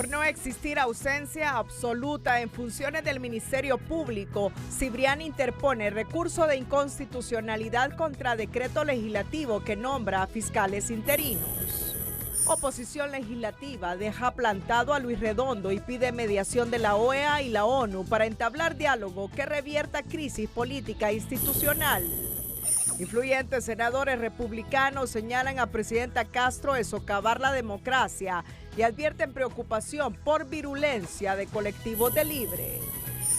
Por no existir ausencia absoluta en funciones del Ministerio Público, Cibrián interpone recurso de inconstitucionalidad contra decreto legislativo que nombra a fiscales interinos. Oposición legislativa deja plantado a Luis Redondo y pide mediación de la OEA y la ONU para entablar diálogo que revierta crisis política e institucional. Influyentes senadores republicanos señalan a presidenta Castro de socavar la democracia y advierten preocupación por virulencia de colectivos de Libre.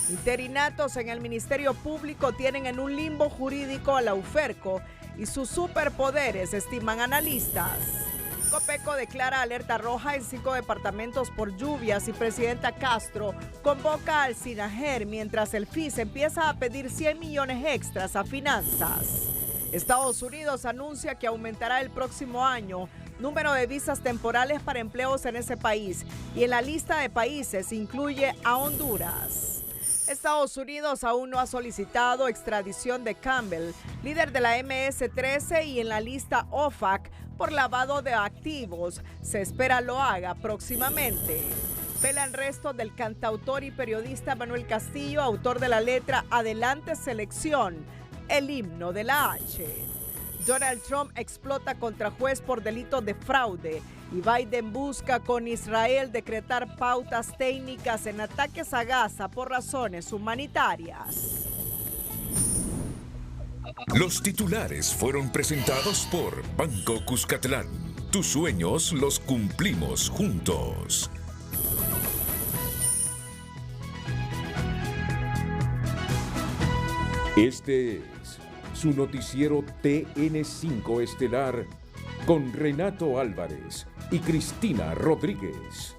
Interinatos en el Ministerio Público tienen en un limbo jurídico a la UFERCO y sus superpoderes, estiman analistas. Copeco declara alerta roja en 5 departamentos por lluvias y presidenta Castro convoca al SINAGER mientras el FIS empieza a pedir 100 millones extras a finanzas. Estados Unidos anuncia que aumentará el próximo año número de visas temporales para empleos en ese país y en la lista de países incluye a Honduras. Estados Unidos aún no ha solicitado extradición de Campbell, líder de la MS-13 y en la lista OFAC por lavado de activos. Se espera lo haga próximamente. Velan restos del cantautor y periodista Manuel Castillo, autor de la letra Adelante Selección, el himno de la H. Donald Trump explota contra juez por delitos de fraude y Biden busca con Israel decretar pautas técnicas en ataques a Gaza por razones humanitarias. Los titulares fueron presentados por Banco Cuscatlán. Tus sueños los cumplimos juntos. Este es su noticiero TN5 Estelar con Renato Álvarez y Cristina Rodríguez.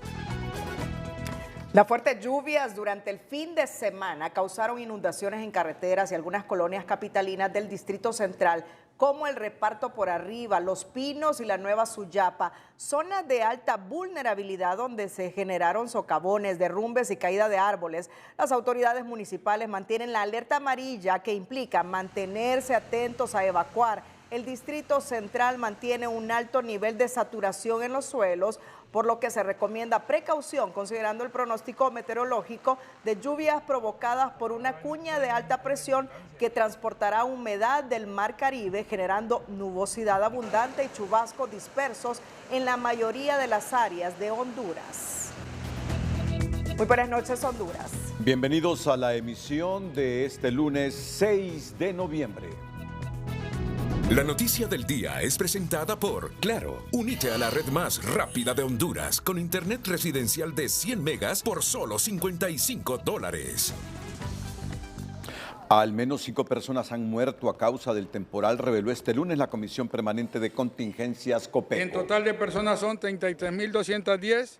Las fuertes lluvias durante el fin de semana causaron inundaciones en carreteras y algunas colonias capitalinas del Distrito Central, como el Reparto por Arriba, Los Pinos y la Nueva Suyapa, zonas de alta vulnerabilidad donde se generaron socavones, derrumbes y caída de árboles. Las autoridades municipales mantienen la alerta amarilla que implica mantenerse atentos a evacuar. El Distrito Central mantiene un alto nivel de saturación en los suelos, por lo que se recomienda precaución considerando el pronóstico meteorológico de lluvias provocadas por una cuña de alta presión que transportará humedad del Mar Caribe, generando nubosidad abundante y chubascos dispersos en la mayoría de las áreas de Honduras. Muy buenas noches, Honduras. Bienvenidos a la emisión de este lunes 6 de noviembre. La noticia del día es presentada por Claro. Únete a la red más rápida de Honduras con internet residencial de 100 megas por solo $55. Al menos 5 personas han muerto a causa del temporal, reveló este lunes la Comisión Permanente de Contingencias Copeco. En total de personas son 33.210,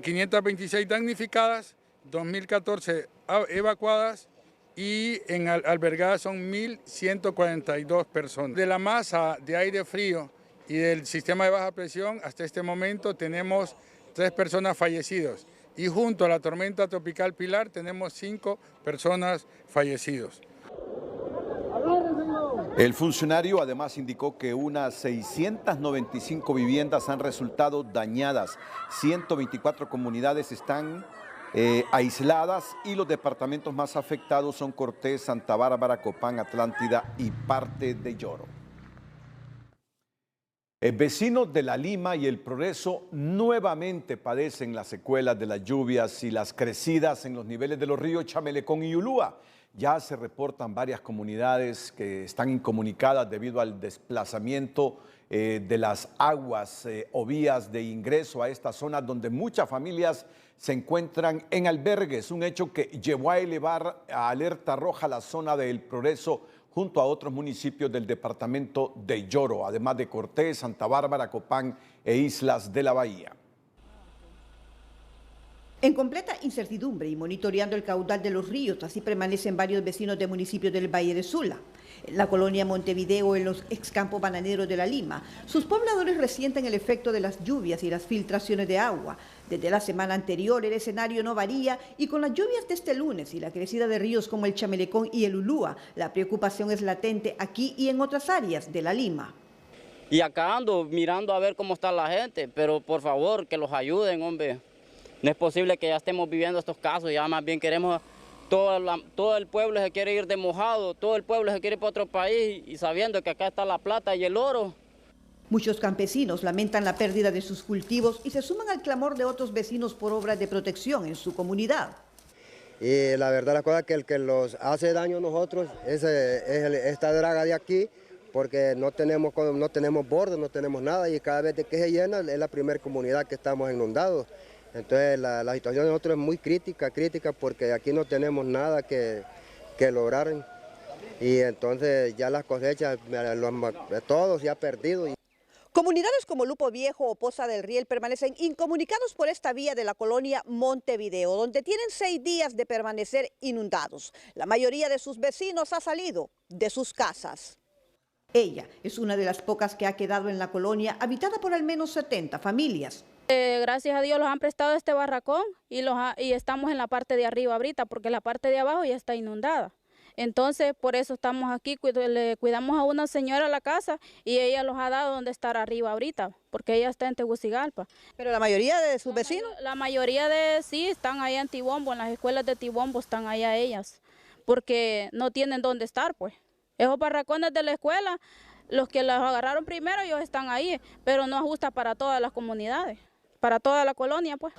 526 damnificadas, 2.014 evacuadas y en albergadas son 1.142 personas. De la masa de aire frío y del sistema de baja presión, hasta este momento tenemos 3 personas fallecidas y junto a la tormenta tropical Pilar tenemos 5 personas fallecidos. El funcionario además indicó que unas 695 viviendas han resultado dañadas, 124 comunidades están aisladas y los departamentos más afectados son Cortés, Santa Bárbara, Copán, Atlántida y parte de Lloro. Vecinos de La Lima y El Progreso nuevamente padecen las secuelas de las lluvias y las crecidas en los niveles de los ríos Chamelecón y Ulúa. Ya se reportan varias comunidades que están incomunicadas debido al desplazamiento de las aguas o vías de ingreso a estas zonas donde muchas familias se encuentran en albergues, un hecho que llevó a elevar a alerta roja la zona de El Progreso junto a otros municipios del departamento de Lloro, además de Cortés, Santa Bárbara, Copán e Islas de la Bahía. En completa incertidumbre y monitoreando el caudal de los ríos, así permanecen varios vecinos de municipios del Valle de Sula. En la colonia Montevideo, en los excampos bananeros de La Lima, sus pobladores resienten el efecto de las lluvias y las filtraciones de agua. Desde la semana anterior el escenario no varía y con las lluvias de este lunes y la crecida de ríos como el Chamelecón y el Ulúa, la preocupación es latente aquí y en otras áreas de La Lima. Y acá ando mirando a ver cómo está la gente, pero por favor que los ayuden, hombre. No es posible que ya estemos viviendo estos casos, ya más bien queremos, todo el pueblo se quiere ir de mojado, todo el pueblo se quiere ir para otro país y sabiendo que acá está la plata y el oro. Muchos campesinos lamentan la pérdida de sus cultivos y se suman al clamor de otros vecinos por obras de protección en su comunidad. Y la verdad la cosa que el que los hace daño a nosotros es esta draga de aquí, porque no tenemos bordes, no tenemos nada y cada vez que se llena es la primera comunidad que estamos inundados. Entonces la situación de nosotros es muy crítica porque aquí no tenemos nada que lograr y entonces ya las cosechas, todo se ha perdido. Comunidades como Lupo Viejo o Poza del Riel permanecen incomunicados por esta vía de la colonia Montevideo, donde tienen 6 días de permanecer inundados. La mayoría de sus vecinos ha salido de sus casas. Ella es una de las pocas que ha quedado en la colonia, habitada por al menos 70 familias. Gracias a Dios los han prestado este barracón y estamos en la parte de arriba ahorita, porque la parte de abajo ya está inundada. Entonces, por eso estamos aquí, le cuidamos a una señora la casa y ella los ha dado donde estar arriba ahorita, porque ella está en Tegucigalpa. ¿Pero la mayoría de sus vecinos? La mayoría sí están allá en Tibombo, en las escuelas de Tibombo están allá ellas, porque no tienen dónde estar, pues. Esos barracones de la escuela, los que los agarraron primero, ellos están ahí, pero no ajusta para todas las comunidades, para toda la colonia, pues.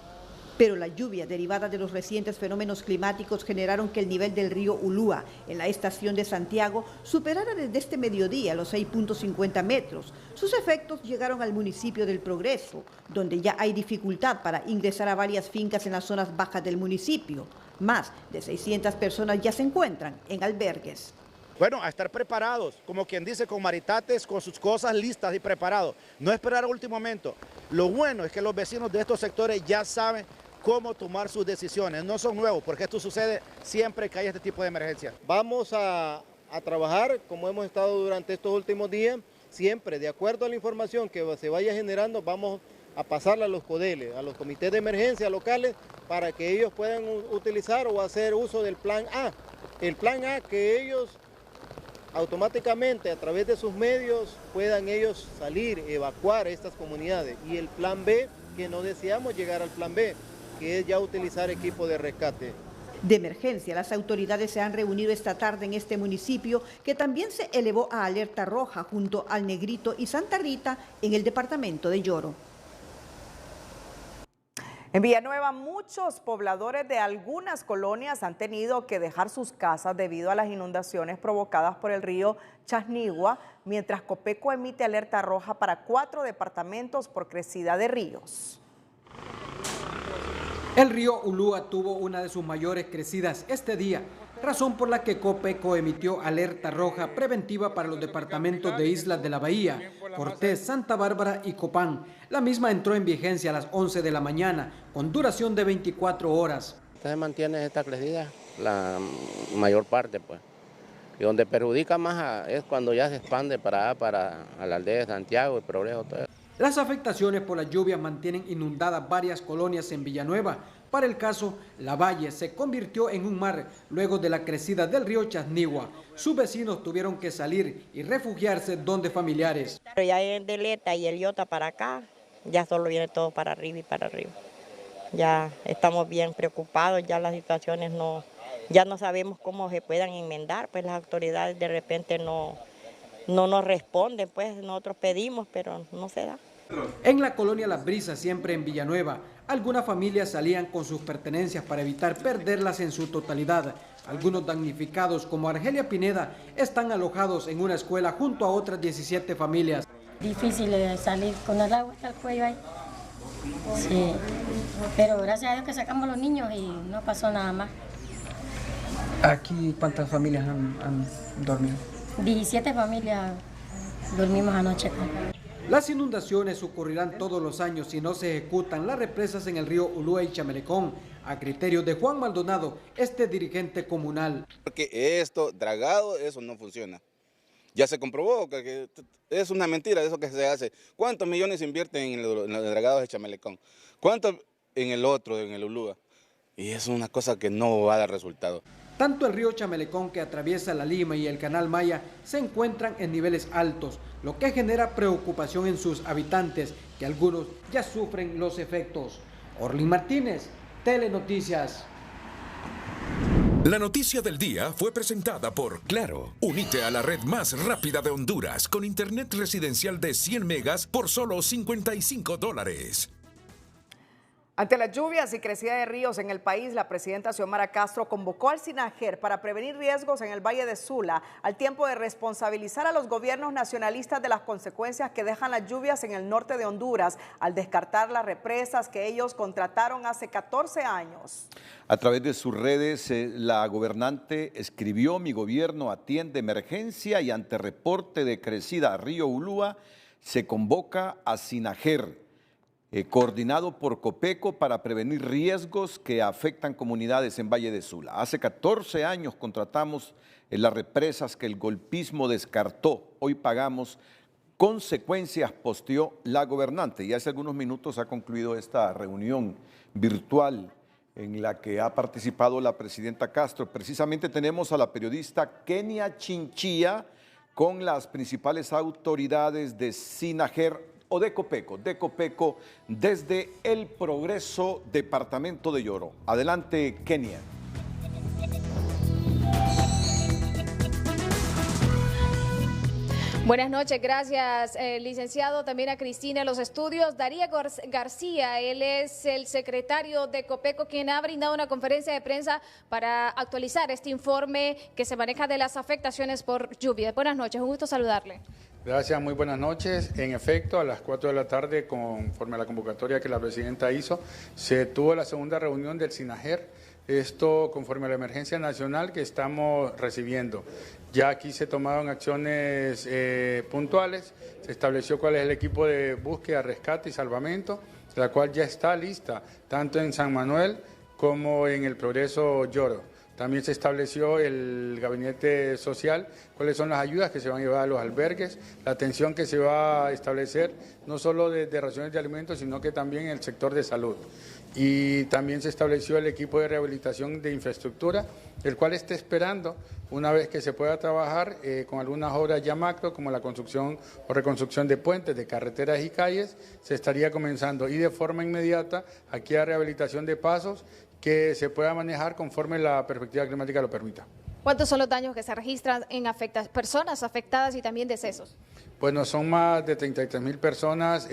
Pero la lluvia derivada de los recientes fenómenos climáticos generaron que el nivel del río Ulúa en la estación de Santiago superara desde este mediodía los 6.50 metros. Sus efectos llegaron al municipio del Progreso, donde ya hay dificultad para ingresar a varias fincas en las zonas bajas del municipio. Más de 600 personas ya se encuentran en albergues. Bueno, a estar preparados, como quien dice, con maritates, con sus cosas listas y preparados. No esperar al último momento. Lo bueno es que los vecinos de estos sectores ya saben cómo tomar sus decisiones. No son nuevos, porque esto sucede siempre que hay este tipo de emergencia. Vamos a trabajar como hemos estado durante estos últimos días, siempre de acuerdo a la información que se vaya generando, vamos a pasarla a los CODELES, a los comités de emergencia locales, para que ellos puedan utilizar o hacer uso del plan A. El plan A que ellos automáticamente a través de sus medios puedan ellos salir, evacuar estas comunidades. Y el plan B, que no deseamos llegar al plan B, que es ya utilizar equipo de rescate. De emergencia, las autoridades se han reunido esta tarde en este municipio, que también se elevó a alerta roja junto al Negrito y Santa Rita en el departamento de Lloro. En Villanueva, muchos pobladores de algunas colonias han tenido que dejar sus casas debido a las inundaciones provocadas por el río Chasnigua, mientras Copeco emite alerta roja para 4 departamentos por crecida de ríos. El río Ulúa tuvo una de sus mayores crecidas este día, razón por la que Copeco emitió alerta roja preventiva para los departamentos de Islas de la Bahía, Cortés, Santa Bárbara y Copán. La misma entró en vigencia a las 11 de la mañana, con duración de 24 horas. Se mantiene esta crecida la mayor parte, pues. Y donde perjudica más es cuando ya se expande para la aldea de Santiago y Progreso, todo eso. Las afectaciones por las lluvias mantienen inundadas varias colonias en Villanueva. Para el caso, La Valle se convirtió en un mar luego de la crecida del río Chasnigua. Sus vecinos tuvieron que salir y refugiarse donde familiares. Pero ya en Deleta y el Iota para acá, ya solo viene todo para arriba y para arriba. Ya estamos bien preocupados, ya las situaciones ya no sabemos cómo se puedan enmendar, pues las autoridades de repente no nos responden, pues nosotros pedimos, pero no se da. En la colonia Las Brisas, siempre en Villanueva, algunas familias salían con sus pertenencias para evitar perderlas en su totalidad. Algunos damnificados, como Argelia Pineda, están alojados en una escuela junto a otras 17 familias. Difícil salir con el agua hasta el cuello ahí. Sí, pero gracias a Dios que sacamos los niños y no pasó nada más. ¿Aquí cuántas familias han dormido? 17 familias dormimos anoche. Las inundaciones ocurrirán todos los años si no se ejecutan las represas en el río Ulúa y Chamelecón, a criterio de Juan Maldonado, dirigente comunal. Porque esto, dragado, eso no funciona. Ya se comprobó que es una mentira eso que se hace. ¿Cuántos millones se invierten en los dragados de Chamelecón? ¿Cuántos en el otro, en el Ulúa? Y es una cosa que no va a dar resultado. Tanto el río Chamelecón, que atraviesa La Lima, y el canal Maya se encuentran en niveles altos, lo que genera preocupación en sus habitantes, que algunos ya sufren los efectos. Orlin Martínez, Telenoticias. La noticia del día fue presentada por Claro. Unite a la red más rápida de Honduras con internet residencial de 100 megas por solo $55. Ante las lluvias y crecida de ríos en el país, la presidenta Xiomara Castro convocó al SINAJER para prevenir riesgos en el Valle de Sula, al tiempo de responsabilizar a los gobiernos nacionalistas de las consecuencias que dejan las lluvias en el norte de Honduras, al descartar las represas que ellos contrataron hace 14 años. A través de sus redes, la gobernante escribió: mi gobierno atiende emergencia y ante reporte de crecida a Río Ulúa se convoca a SINAJER, coordinado por Copeco, para prevenir riesgos que afectan comunidades en Valle de Sula. Hace 14 años contratamos las represas que el golpismo descartó. Hoy pagamos consecuencias, posteó la gobernante. Y hace algunos minutos ha concluido esta reunión virtual en la que ha participado la presidenta Castro. Precisamente tenemos a la periodista Kenia Chinchilla con las principales autoridades de SINAJER o de Copeco desde El Progreso, departamento de Lloro. Adelante, Kenia. Buenas noches, gracias licenciado, también a Cristina en los estudios. Darío García, él es el secretario de Copeco, quien ha brindado una conferencia de prensa para actualizar este informe que se maneja de las afectaciones por lluvia. Buenas noches, un gusto saludarle. Gracias, muy buenas noches. En efecto, a las 4 de la tarde, conforme a la convocatoria que la presidenta hizo, se tuvo la segunda reunión del SINAJER. Esto conforme a la emergencia nacional que estamos recibiendo. Ya aquí se tomaron acciones puntuales, se estableció cuál es el equipo de búsqueda, rescate y salvamento, la cual ya está lista, tanto en San Manuel como en El Progreso Lloro. También se estableció el gabinete social, cuáles son las ayudas que se van a llevar a los albergues, la atención que se va a establecer no solo de raciones de alimentos, sino que también en el sector de salud. Y también se estableció el equipo de rehabilitación de infraestructura, el cual está esperando, una vez que se pueda trabajar con algunas obras ya macro, como la construcción o reconstrucción de puentes, de carreteras y calles, se estaría comenzando. Y de forma inmediata, aquí a rehabilitación de pasos, que se pueda manejar conforme la perspectiva climática lo permita. ¿Cuántos son los daños que se registran en personas afectadas y también decesos? Bueno, son más de 33.000 personas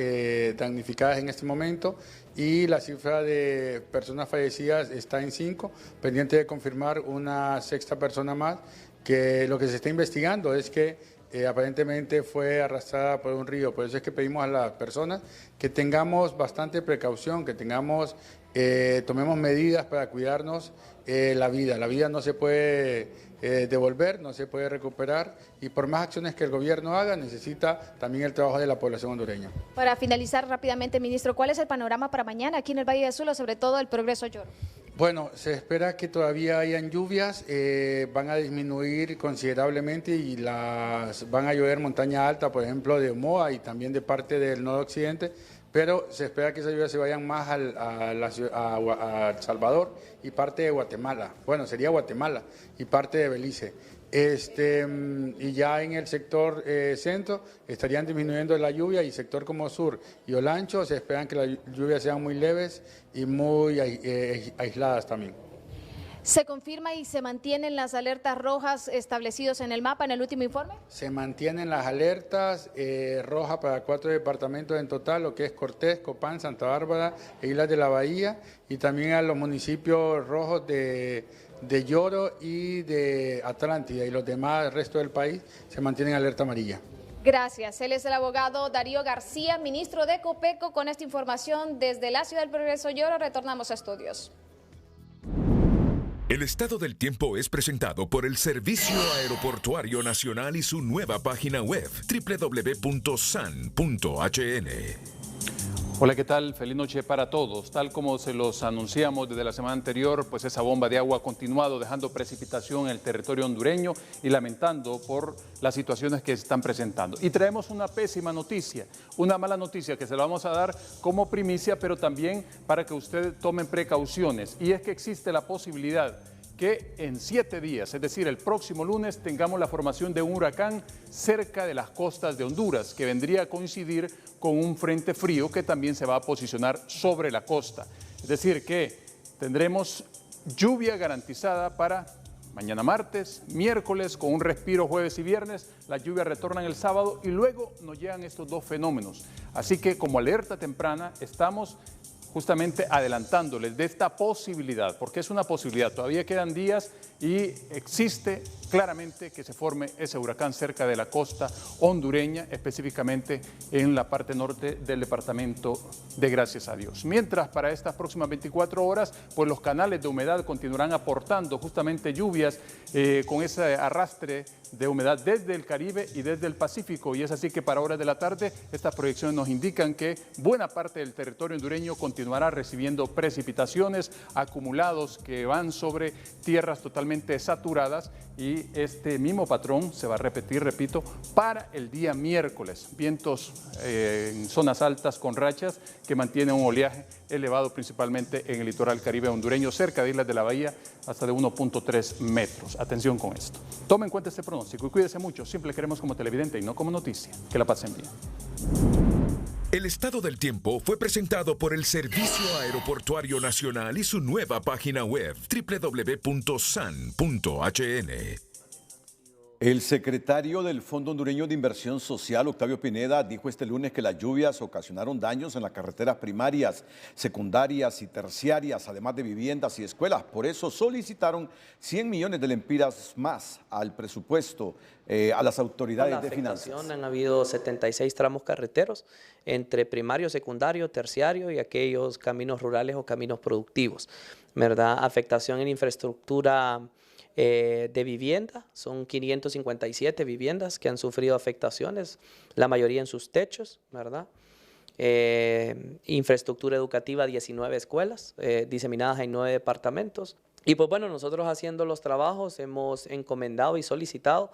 damnificadas en este momento y la cifra de personas fallecidas está en 5, pendiente de confirmar una sexta persona más, que lo que se está investigando es que aparentemente fue arrastrada por un río. Por eso es que pedimos a las personas que tengamos bastante precaución, que tomemos medidas para cuidarnos la vida. La vida no se puede devolver, no se puede recuperar, y por más acciones que el gobierno haga, necesita también el trabajo de la población hondureña. Para finalizar rápidamente, ministro, ¿cuál es el panorama para mañana aquí en el Valle de Sula, sobre todo el Progreso Lloro? Bueno, se espera que todavía hayan lluvias, van a disminuir considerablemente y van a llover montaña alta, por ejemplo, de Omoa y también de parte del nodo occidente, pero se espera que esas lluvias se vayan más a El Salvador y parte de Guatemala. Bueno, sería Guatemala y parte de Belice. Y ya en el sector centro estarían disminuyendo la lluvia, y sector como sur y Olancho se esperan que las lluvias sean muy leves y muy aisladas también. ¿Se confirma y se mantienen las alertas rojas establecidos en el mapa en el último informe? Se mantienen las alertas rojas para 4 departamentos en total, lo que es Cortés, Copán, Santa Bárbara e Islas de la Bahía, y también a los municipios rojos de Lloro y de Atlántida, y los demás, el resto del país, se mantienen en alerta amarilla. Gracias. Él es el abogado Darío García, ministro de Copeco. Con esta información desde la ciudad del Progreso Lloro, retornamos a estudios. El estado del tiempo es presentado por el Servicio Aeroportuario Nacional y su nueva página web, www.san.hn. Hola, ¿qué tal? Feliz noche para todos. Tal como se los anunciamos desde la semana anterior, pues esa bomba de agua ha continuado dejando precipitación en el territorio hondureño y lamentando por las situaciones que se están presentando. Y traemos una pésima noticia, una mala noticia que se la vamos a dar como primicia, pero también para que ustedes tomen precauciones. Y es que existe la posibilidad que en 7 días, es decir, el próximo lunes, tengamos la formación de un huracán cerca de las costas de Honduras, que vendría a coincidir con un frente frío que también se va a posicionar sobre la costa. Es decir, que tendremos lluvia garantizada para mañana martes, miércoles, con un respiro jueves y viernes. Las lluvias retornan el sábado y luego nos llegan estos dos fenómenos. Así que como alerta temprana estamos justamente adelantándoles de esta posibilidad, porque es una posibilidad, todavía quedan días y existe claramente que se forme ese huracán cerca de la costa hondureña, específicamente en la parte norte del departamento de Gracias a Dios. Mientras, para estas próximas 24 horas, pues los canales de humedad continuarán aportando justamente lluvias con ese arrastre de humedad desde el Caribe y desde el Pacífico, y es así que para horas de la tarde estas proyecciones nos indican que buena parte del territorio hondureño continuará recibiendo precipitaciones, acumulados que van sobre tierras totalmente saturadas, y este mismo patrón se va a repetir, repito, para el día miércoles. Vientos en zonas altas con rachas que mantienen un oleaje elevado principalmente en el litoral caribe hondureño, cerca de Islas de la Bahía, hasta de 1.3 metros. Atención con esto. Tomen en cuenta este pronóstico y cuídense mucho. Siempre queremos como televidente y no como noticia. Que la pasen bien. El estado del tiempo fue presentado por el Servicio Aeroportuario Nacional y su nueva página web www.san.hn. El secretario del Fondo Hondureño de Inversión Social, Octavio Pineda, dijo este lunes que las lluvias ocasionaron daños en las carreteras primarias, secundarias y terciarias, además de viviendas y escuelas. Por eso solicitaron 100 millones de lempiras más al presupuesto, a las autoridades de finanzas. Han habido 76 tramos carreteros entre primario, secundario, terciario y aquellos caminos rurales o caminos productivos, ¿verdad? Afectación en infraestructura de vivienda, son 557 viviendas que han sufrido afectaciones, la mayoría en sus techos, ¿verdad? Infraestructura educativa, 19 escuelas diseminadas en 9 departamentos. Y pues bueno, nosotros haciendo los trabajos hemos encomendado y solicitado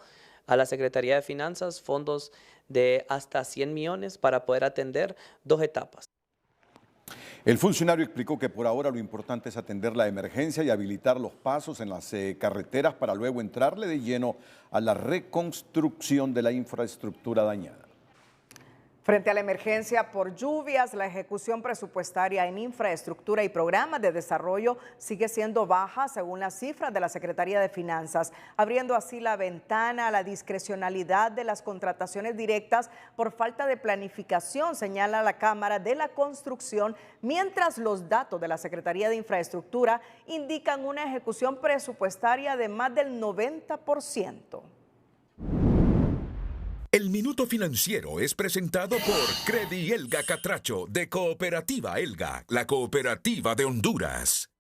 a la Secretaría de Finanzas fondos de hasta 100 millones para poder atender 2 etapas. El funcionario explicó que por ahora lo importante es atender la emergencia y habilitar los pasos en las carreteras para luego entrarle de lleno a la reconstrucción de la infraestructura dañada. Frente a la emergencia por lluvias, la ejecución presupuestaria en infraestructura y programas de desarrollo sigue siendo baja según las cifras de la Secretaría de Finanzas, abriendo así la ventana a la discrecionalidad de las contrataciones directas por falta de planificación, señala la Cámara de la Construcción, mientras los datos de la Secretaría de Infraestructura indican una ejecución presupuestaria de más del 90%. El Minuto Financiero es presentado por Credi Elga Catracho de Cooperativa Elga, la cooperativa de Honduras.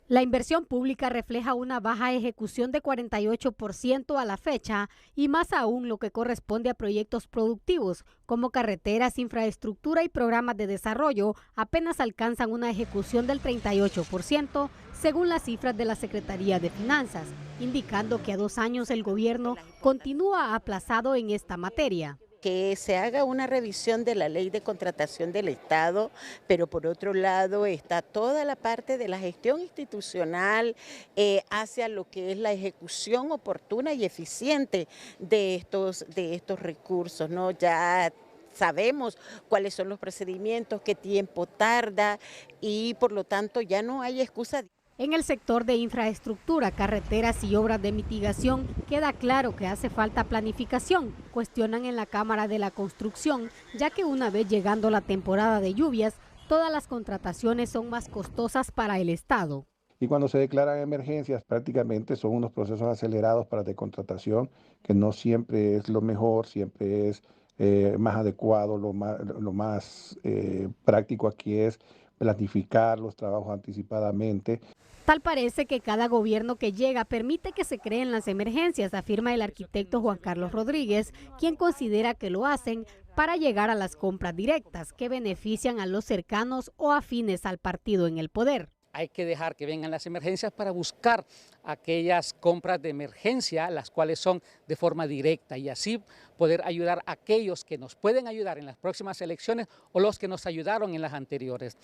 La inversión pública refleja una baja ejecución de 48% a la fecha y más aún lo que corresponde a proyectos productivos como carreteras, infraestructura y programas de desarrollo apenas alcanzan una ejecución del 38% según las cifras de la Secretaría de Finanzas, indicando que a 2 años el gobierno continúa aplazado en esta materia. Que se haga una revisión de la ley de contratación del Estado, pero por otro lado está toda la parte de la gestión institucional hacia lo que es la ejecución oportuna y eficiente de estos recursos, ¿no? Ya sabemos cuáles son los procedimientos, qué tiempo tarda y por lo tanto ya no hay excusa. En el sector de infraestructura, carreteras y obras de mitigación, queda claro que hace falta planificación. Cuestionan en la Cámara de la Construcción, ya que una vez llegando la temporada de lluvias, todas las contrataciones son más costosas para el Estado. Y cuando se declaran emergencias, prácticamente son unos procesos acelerados para de contratación, que no siempre es lo mejor, siempre es más adecuado, lo más práctico aquí es planificar los trabajos anticipadamente. Tal parece que cada gobierno que llega permite que se creen las emergencias, afirma el arquitecto Juan Carlos Rodríguez, quien considera que lo hacen para llegar a las compras directas que benefician a los cercanos o afines al partido en el poder. Hay que dejar que vengan las emergencias para buscar aquellas compras de emergencia, las cuales son de forma directa, y así poder ayudar a aquellos que nos pueden ayudar en las próximas elecciones o los que nos ayudaron en las anteriores.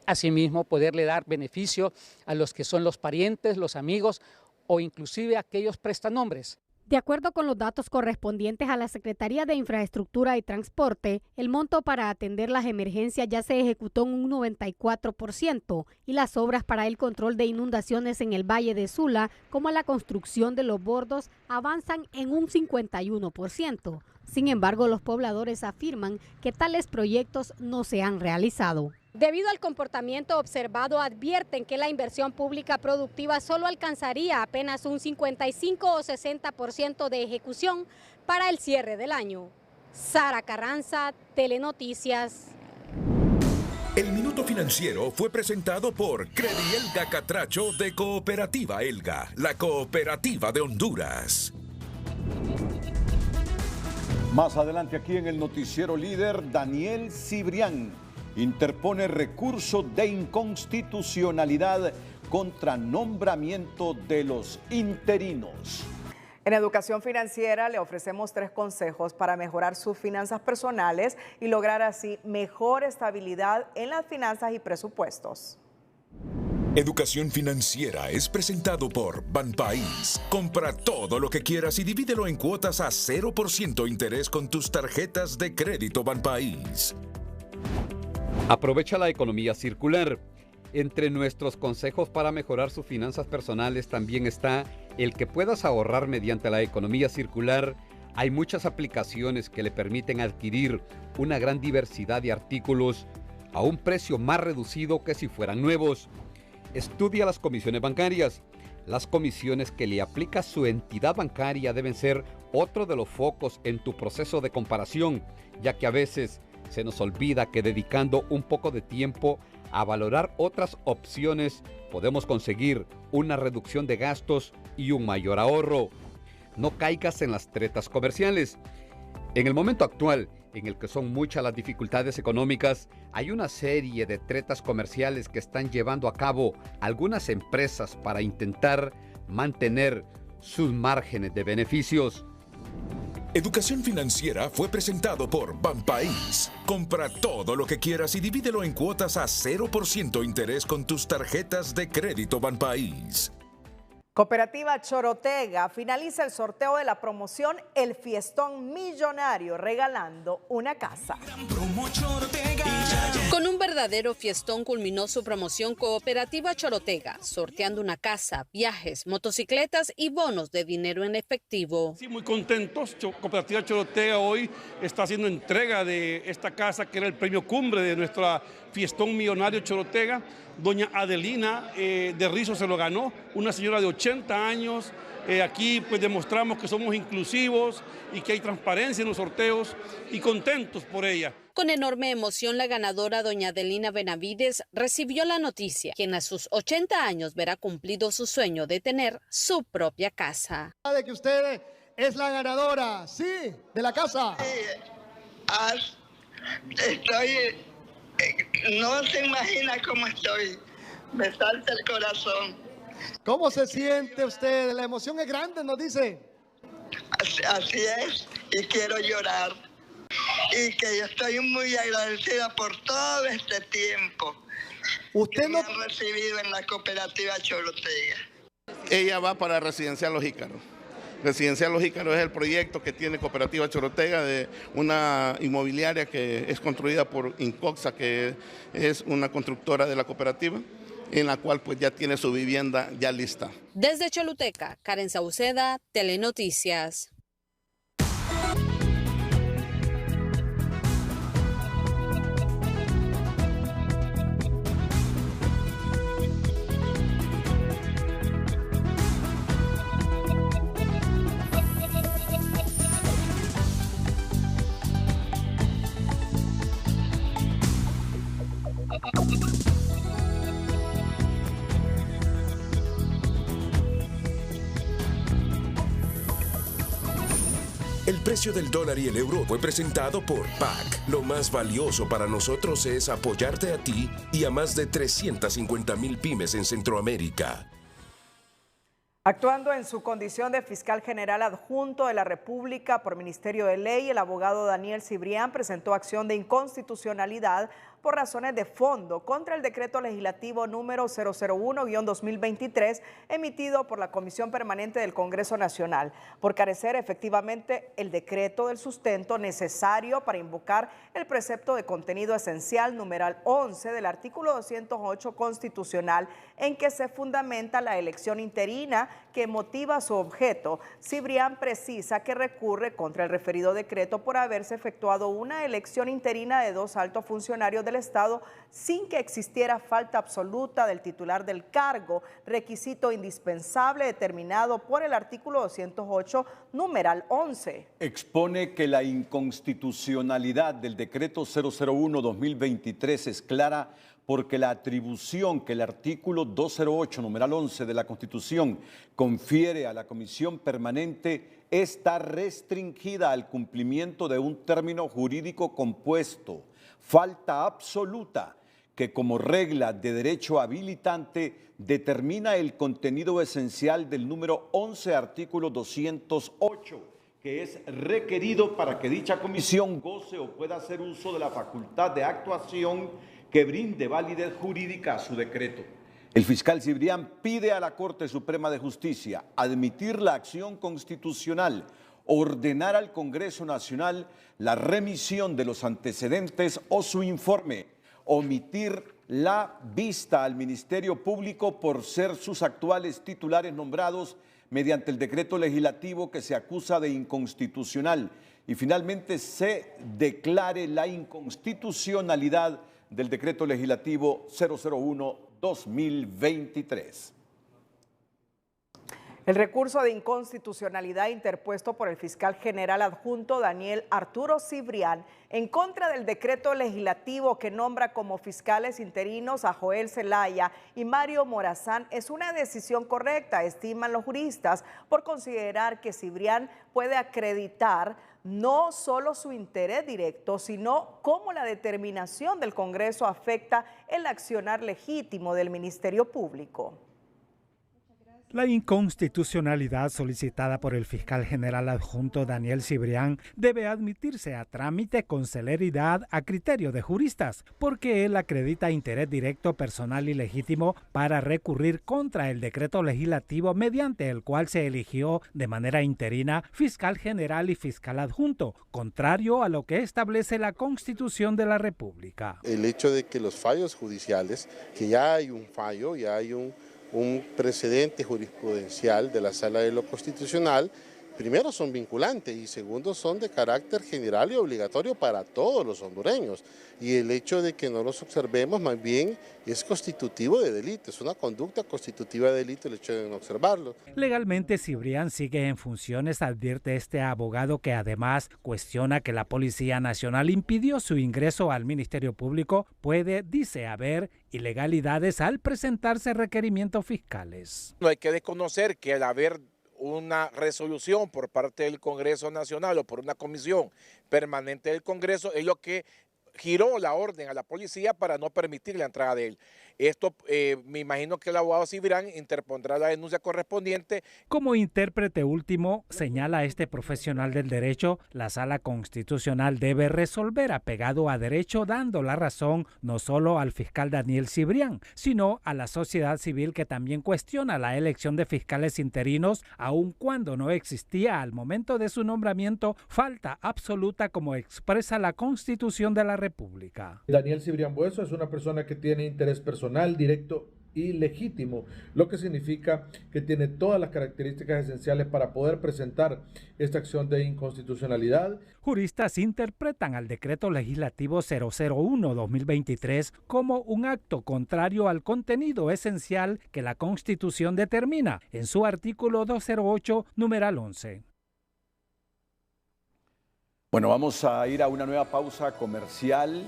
Asimismo, poderle dar beneficio a los que son los parientes, los amigos o inclusive a aquellos prestanombres. De acuerdo con los datos correspondientes a la Secretaría de Infraestructura y Transporte, el monto para atender las emergencias ya se ejecutó en un 94% y las obras para el control de inundaciones en el Valle de Sula, como la construcción de los bordos, avanzan en un 51%. Sin embargo, los pobladores afirman que tales proyectos no se han realizado. Debido al comportamiento observado, advierten que la inversión pública productiva solo alcanzaría apenas un 55 o 60% de ejecución para el cierre del año. Sara Carranza, Telenoticias. El Minuto Financiero fue presentado por Credielga Catracho de Cooperativa Elga, la cooperativa de Honduras. Más adelante aquí en el noticiero líder, Daniel Cibrián interpone recurso de inconstitucionalidad contra nombramiento de los interinos. En Educación Financiera le ofrecemos 3 consejos para mejorar sus finanzas personales y lograr así mejor estabilidad en las finanzas y presupuestos. Educación Financiera es presentado por Banpaís. Compra todo lo que quieras y divídelo en cuotas a 0% interés con tus tarjetas de crédito Banpaís. Aprovecha la economía circular. Entre nuestros consejos para mejorar sus finanzas personales también está el que puedas ahorrar mediante la economía circular. Hay muchas aplicaciones que le permiten adquirir una gran diversidad de artículos a un precio más reducido que si fueran nuevos. Estudia las comisiones bancarias. Las comisiones que le aplica su entidad bancaria deben ser otro de los focos en tu proceso de comparación, ya que a veces se nos olvida que dedicando un poco de tiempo a valorar otras opciones podemos conseguir una reducción de gastos y un mayor ahorro. No caigas en las tretas comerciales. En el momento actual, en el que son muchas las dificultades económicas, hay una serie de tretas comerciales que están llevando a cabo algunas empresas para intentar mantener sus márgenes de beneficios. Educación Financiera fue presentado por Banpaís. Compra todo lo que quieras y divídelo en cuotas a 0% interés con tus tarjetas de crédito Banpaís. Cooperativa Chorotega finaliza el sorteo de la promoción El Fiestón Millonario, regalando una casa. Con un verdadero fiestón culminó su promoción Cooperativa Chorotega, sorteando una casa, viajes, motocicletas y bonos de dinero en efectivo. Sí, muy contentos. Cooperativa Chorotega hoy está haciendo entrega de esta casa que era el premio cumbre de nuestra Fiestón Millonario Chorotega. Doña Adelina de Rizo se lo ganó, una señora de 80 años. Aquí pues demostramos que somos inclusivos y que hay transparencia en los sorteos y contentos por ella. Con enorme emoción, la ganadora, doña Adelina Benavides, recibió la noticia, quien a sus 80 años verá cumplido su sueño de tener su propia casa. De que usted es la ganadora, sí, de la casa. No se imagina cómo estoy, me salta el corazón. ¿Cómo se siente usted? La emoción es grande, nos dice. Así es, y quiero llorar. Y que yo estoy muy agradecida por todo este tiempo que me han recibido en la Cooperativa Chorotega. Ella va para Residencial Los Ícaros. Residencial Los Ícaros es el proyecto que tiene Cooperativa Chorotega, de una inmobiliaria que es construida por Incoxa, que es una constructora de la cooperativa, en la cual pues ya tiene su vivienda ya lista. Desde Choluteca, Karen Sauceda, Telenoticias. El precio del dólar y el euro fue presentado por PAC. Lo más valioso para nosotros es apoyarte a ti y a más de 350,000 pymes en Centroamérica. Actuando en su condición de fiscal general adjunto de la República por Ministerio de Ley, el abogado Daniel Cibrián presentó acción de inconstitucionalidad por razones de fondo contra el decreto legislativo número 001-2023 emitido por la Comisión Permanente del Congreso Nacional, por carecer efectivamente el decreto del sustento necesario para invocar el precepto de contenido esencial numeral 11 del artículo 208 constitucional en que se fundamenta la elección interina que motiva su objeto. Cibrián precisa que recurre contra el referido decreto por haberse efectuado una elección interina de 2 altos funcionarios del Estado sin que existiera falta absoluta del titular del cargo, requisito indispensable determinado por el artículo 208, numeral 11. Expone que la inconstitucionalidad del decreto 001-2023 es clara porque la atribución que el artículo 208, numeral 11 de la Constitución confiere a la Comisión Permanente está restringida al cumplimiento de un término jurídico compuesto, falta absoluta, que como regla de derecho habilitante determina el contenido esencial del número 11, artículo 208, que es requerido para que dicha comisión goce o pueda hacer uso de la facultad de actuación que brinde validez jurídica a su decreto. El fiscal Cibrián pide a la Corte Suprema de Justicia admitir la acción constitucional, ordenar al Congreso Nacional la remisión de los antecedentes o su informe, omitir la vista al Ministerio Público por ser sus actuales titulares nombrados mediante el decreto legislativo que se acusa de inconstitucional y finalmente se declare la inconstitucionalidad del decreto legislativo 001-2023. El recurso de inconstitucionalidad interpuesto por el fiscal general adjunto Daniel Arturo Cibrián en contra del decreto legislativo que nombra como fiscales interinos a Joel Zelaya y Mario Morazán es una decisión correcta, estiman los juristas, por considerar que Cibrián puede acreditar no solo su interés directo, sino cómo la determinación del Congreso afecta el accionar legítimo del Ministerio Público. La inconstitucionalidad solicitada por el fiscal general adjunto Daniel Cibrián debe admitirse a trámite con celeridad a criterio de juristas, porque él acredita interés directo, personal y legítimo para recurrir contra el decreto legislativo mediante el cual se eligió de manera interina fiscal general y fiscal adjunto, contrario a lo que establece la Constitución de la República. El hecho de que los fallos judiciales, que ya hay un fallo, ya hay un precedente jurisprudencial de la Sala de lo Constitucional, primero son vinculantes y segundo son de carácter general y obligatorio para todos los hondureños. Y el hecho de que no los observemos más bien es constitutivo de delito, es una conducta constitutiva de delito el hecho de no observarlo. Legalmente Cibrián sigue en funciones, advierte este abogado, que además cuestiona que la Policía Nacional impidió su ingreso al Ministerio Público. Puede, dice, haber ilegalidades al presentarse requerimientos fiscales. No hay que desconocer que al haber una resolución por parte del Congreso Nacional o por una comisión permanente del Congreso es lo que giró la orden a la policía para no permitir la entrada de él. Esto me imagino que el abogado Cibrián interpondrá la denuncia correspondiente. Como intérprete último, señala este profesional del derecho, la Sala Constitucional debe resolver apegado a derecho, dando la razón no solo al fiscal Daniel Cibrián, sino a la sociedad civil que también cuestiona la elección de fiscales interinos, aun cuando no existía al momento de su nombramiento falta absoluta como expresa la Constitución de la República. Daniel Cibrián Bueso es una persona que tiene interés personal, directo y legítimo, lo que significa que tiene todas las características esenciales para poder presentar esta acción de inconstitucionalidad. Juristas interpretan al decreto legislativo 001-2023 como un acto contrario al contenido esencial que la Constitución determina en su artículo 208, numeral 11. Bueno, vamos a ir a una nueva pausa comercial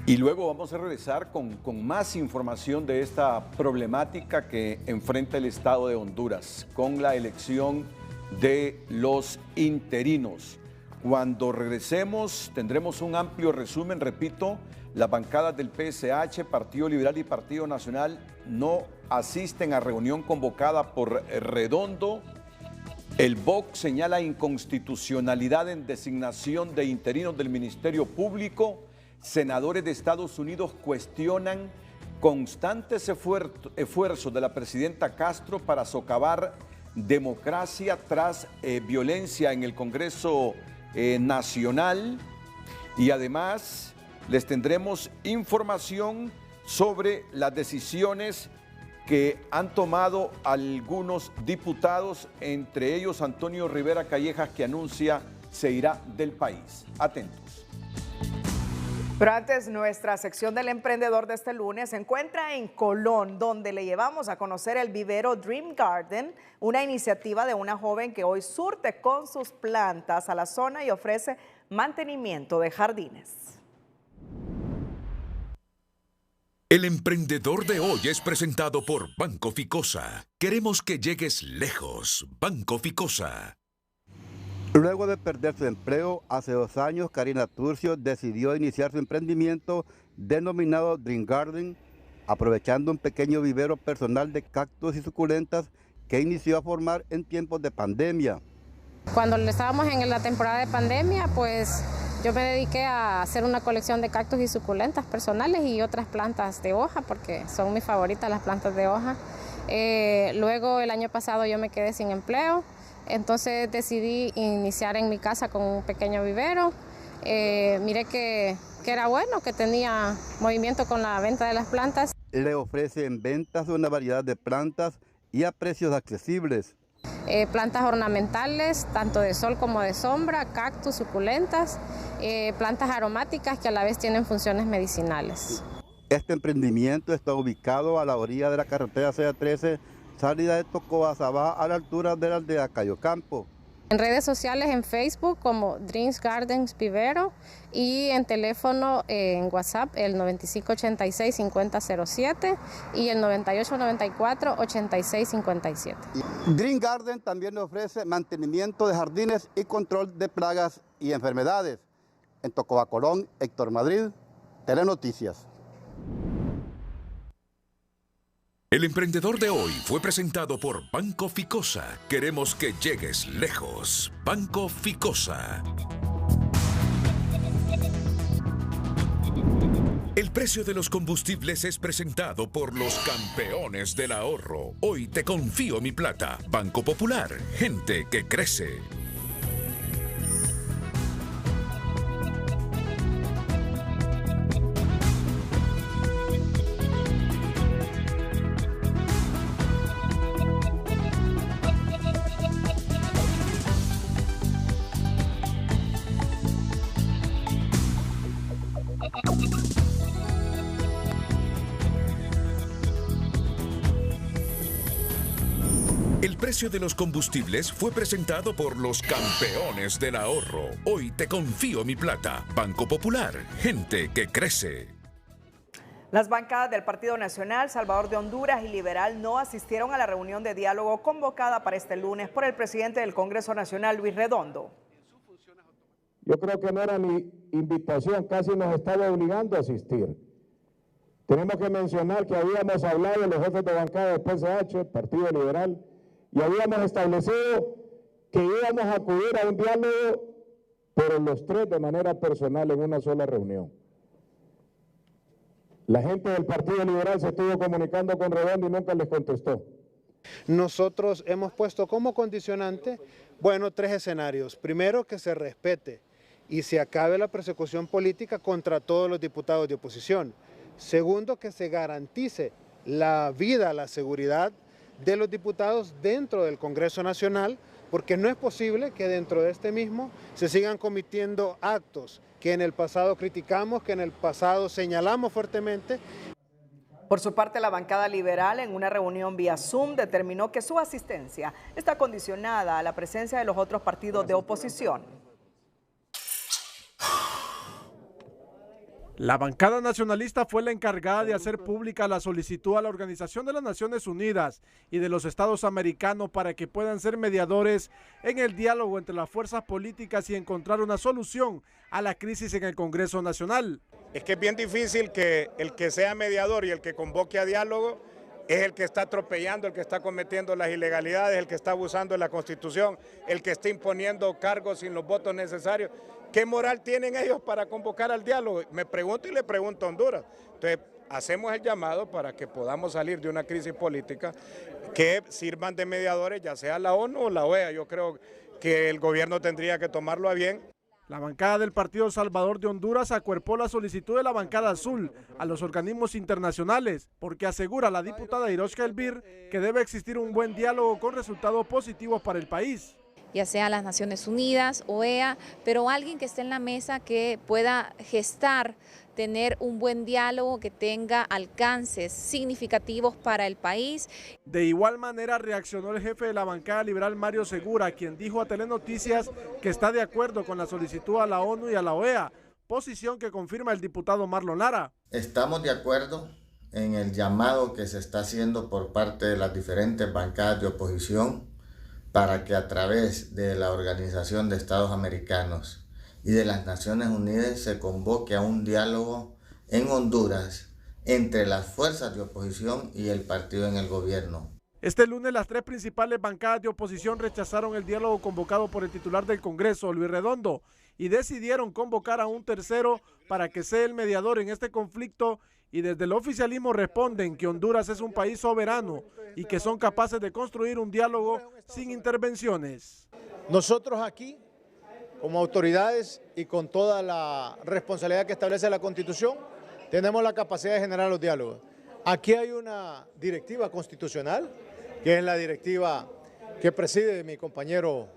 y luego vamos a regresar con más información de esta problemática que enfrenta el Estado de Honduras con la elección de los interinos. Cuando regresemos tendremos un amplio resumen, repito, las bancadas del PSH, Partido Liberal y Partido Nacional no asisten a reunión convocada por Redondo. El BOC señala inconstitucionalidad en designación de interinos del Ministerio Público. Senadores de Estados Unidos cuestionan constantes esfuerzos de la presidenta Castro para socavar democracia tras violencia en el Congreso Nacional. Y además les tendremos información sobre las decisiones que han tomado algunos diputados, entre ellos Antonio Rivera Callejas, que anuncia se irá del país. Atentos. Pero antes, nuestra sección del emprendedor de este lunes se encuentra en Colón, donde le llevamos a conocer el vivero Dream Garden, una iniciativa de una joven que hoy surte con sus plantas a la zona y ofrece mantenimiento de jardines. El emprendedor de hoy es presentado por Banco Ficosa. Queremos que llegues lejos. Banco Ficosa. Luego de perder su empleo, hace 2 años, Karina Turcio decidió iniciar su emprendimiento denominado Dream Garden, aprovechando un pequeño vivero personal de cactus y suculentas que inició a formar en tiempos de pandemia. Cuando estábamos en la temporada de pandemia, pues yo me dediqué a hacer una colección de cactus y suculentas personales y otras plantas de hoja, porque son mis favoritas las plantas de hoja. Luego el año pasado yo me quedé sin empleo, entonces decidí iniciar en mi casa con un pequeño vivero. Miré que era bueno, que tenía movimiento con la venta de las plantas. Le ofrece en ventas una variedad de plantas y a precios accesibles. Plantas ornamentales, tanto de sol como de sombra, cactus, suculentas, plantas aromáticas que a la vez tienen funciones medicinales. Este emprendimiento está ubicado a la orilla de la carretera CA13, salida de Tocoa, Sabá, a la altura de la aldea Cayocampo. En redes sociales, en Facebook como Dreams Gardens Vivero y en teléfono en WhatsApp el 9586-5007 y el 9894-8657. Dream Garden también le ofrece mantenimiento de jardines y control de plagas y enfermedades. En Tocoa, Colón, Héctor Madrid, Telenoticias. El emprendedor de hoy fue presentado por Banco Ficosa. Queremos que llegues lejos. Banco Ficosa. El precio de los combustibles es presentado por los campeones del ahorro. Hoy te confío mi plata. Banco Popular. Gente que crece. El precio de los combustibles fue presentado por los campeones del ahorro. Hoy te confío mi plata. Banco Popular. Gente que crece. Las bancadas del Partido Nacional, Salvador de Honduras y Liberal no asistieron a la reunión de diálogo convocada para este lunes por el presidente del Congreso Nacional, Luis Redondo. Yo creo que no era mi invitación, casi nos estaba obligando a asistir. Tenemos que mencionar que habíamos hablado de los jefes de bancada del PSH, Partido Liberal, y habíamos establecido que íbamos a acudir a un diálogo, pero los tres de manera personal en una sola reunión. La gente del Partido Liberal se estuvo comunicando con Redondo y nunca les contestó. Nosotros hemos puesto como condicionante, bueno, 3 escenarios. Primero, que se respete y se acabe la persecución política contra todos los diputados de oposición. Segundo, que se garantice la vida, la seguridad de los diputados dentro del Congreso Nacional, porque no es posible que dentro de este mismo se sigan cometiendo actos que en el pasado criticamos, que en el pasado señalamos fuertemente. Por su parte, la bancada liberal en una reunión vía Zoom determinó que su asistencia está condicionada a la presencia de los otros partidos de oposición. La bancada nacionalista fue la encargada de hacer pública la solicitud a la Organización de las Naciones Unidas y de los Estados Americanos para que puedan ser mediadores en el diálogo entre las fuerzas políticas y encontrar una solución a la crisis en el Congreso Nacional. Es que es bien difícil que el que sea mediador y el que convoque a diálogo es el que está atropellando, el que está cometiendo las ilegalidades, el que está abusando de la Constitución, el que está imponiendo cargos sin los votos necesarios. ¿Qué moral tienen ellos para convocar al diálogo? Me pregunto y le pregunto a Honduras. Entonces, hacemos el llamado para que podamos salir de una crisis política que sirvan de mediadores, ya sea la ONU o la OEA. Yo creo que el gobierno tendría que tomarlo a bien. La bancada del Partido Salvador de Honduras acuerpó la solicitud de la bancada azul a los organismos internacionales, porque asegura la diputada Iroshka Elvir que debe existir un buen diálogo con resultados positivos para el país. Ya sea las Naciones Unidas, OEA, pero alguien que esté en la mesa que pueda gestar, tener un buen diálogo que tenga alcances significativos para el país. De igual manera reaccionó el jefe de la bancada liberal Mario Segura, quien dijo a Telenoticias que está de acuerdo con la solicitud a la ONU y a la OEA, posición que confirma el diputado Marlon Lara. Estamos de acuerdo en el llamado que se está haciendo por parte de las diferentes bancadas de oposición para que a través de la Organización de Estados Americanos y de las Naciones Unidas se convoque a un diálogo en Honduras entre las fuerzas de oposición y el partido en el gobierno. Este lunes las tres principales bancadas de oposición rechazaron el diálogo convocado por el titular del Congreso, Luis Redondo, y decidieron convocar a un tercero para que sea el mediador en este conflicto, y desde el oficialismo responden que Honduras es un país soberano y que son capaces de construir un diálogo sin intervenciones. Nosotros aquí, como autoridades y con toda la responsabilidad que establece la Constitución, tenemos la capacidad de generar los diálogos. Aquí hay una directiva constitucional, que es la directiva que preside mi compañero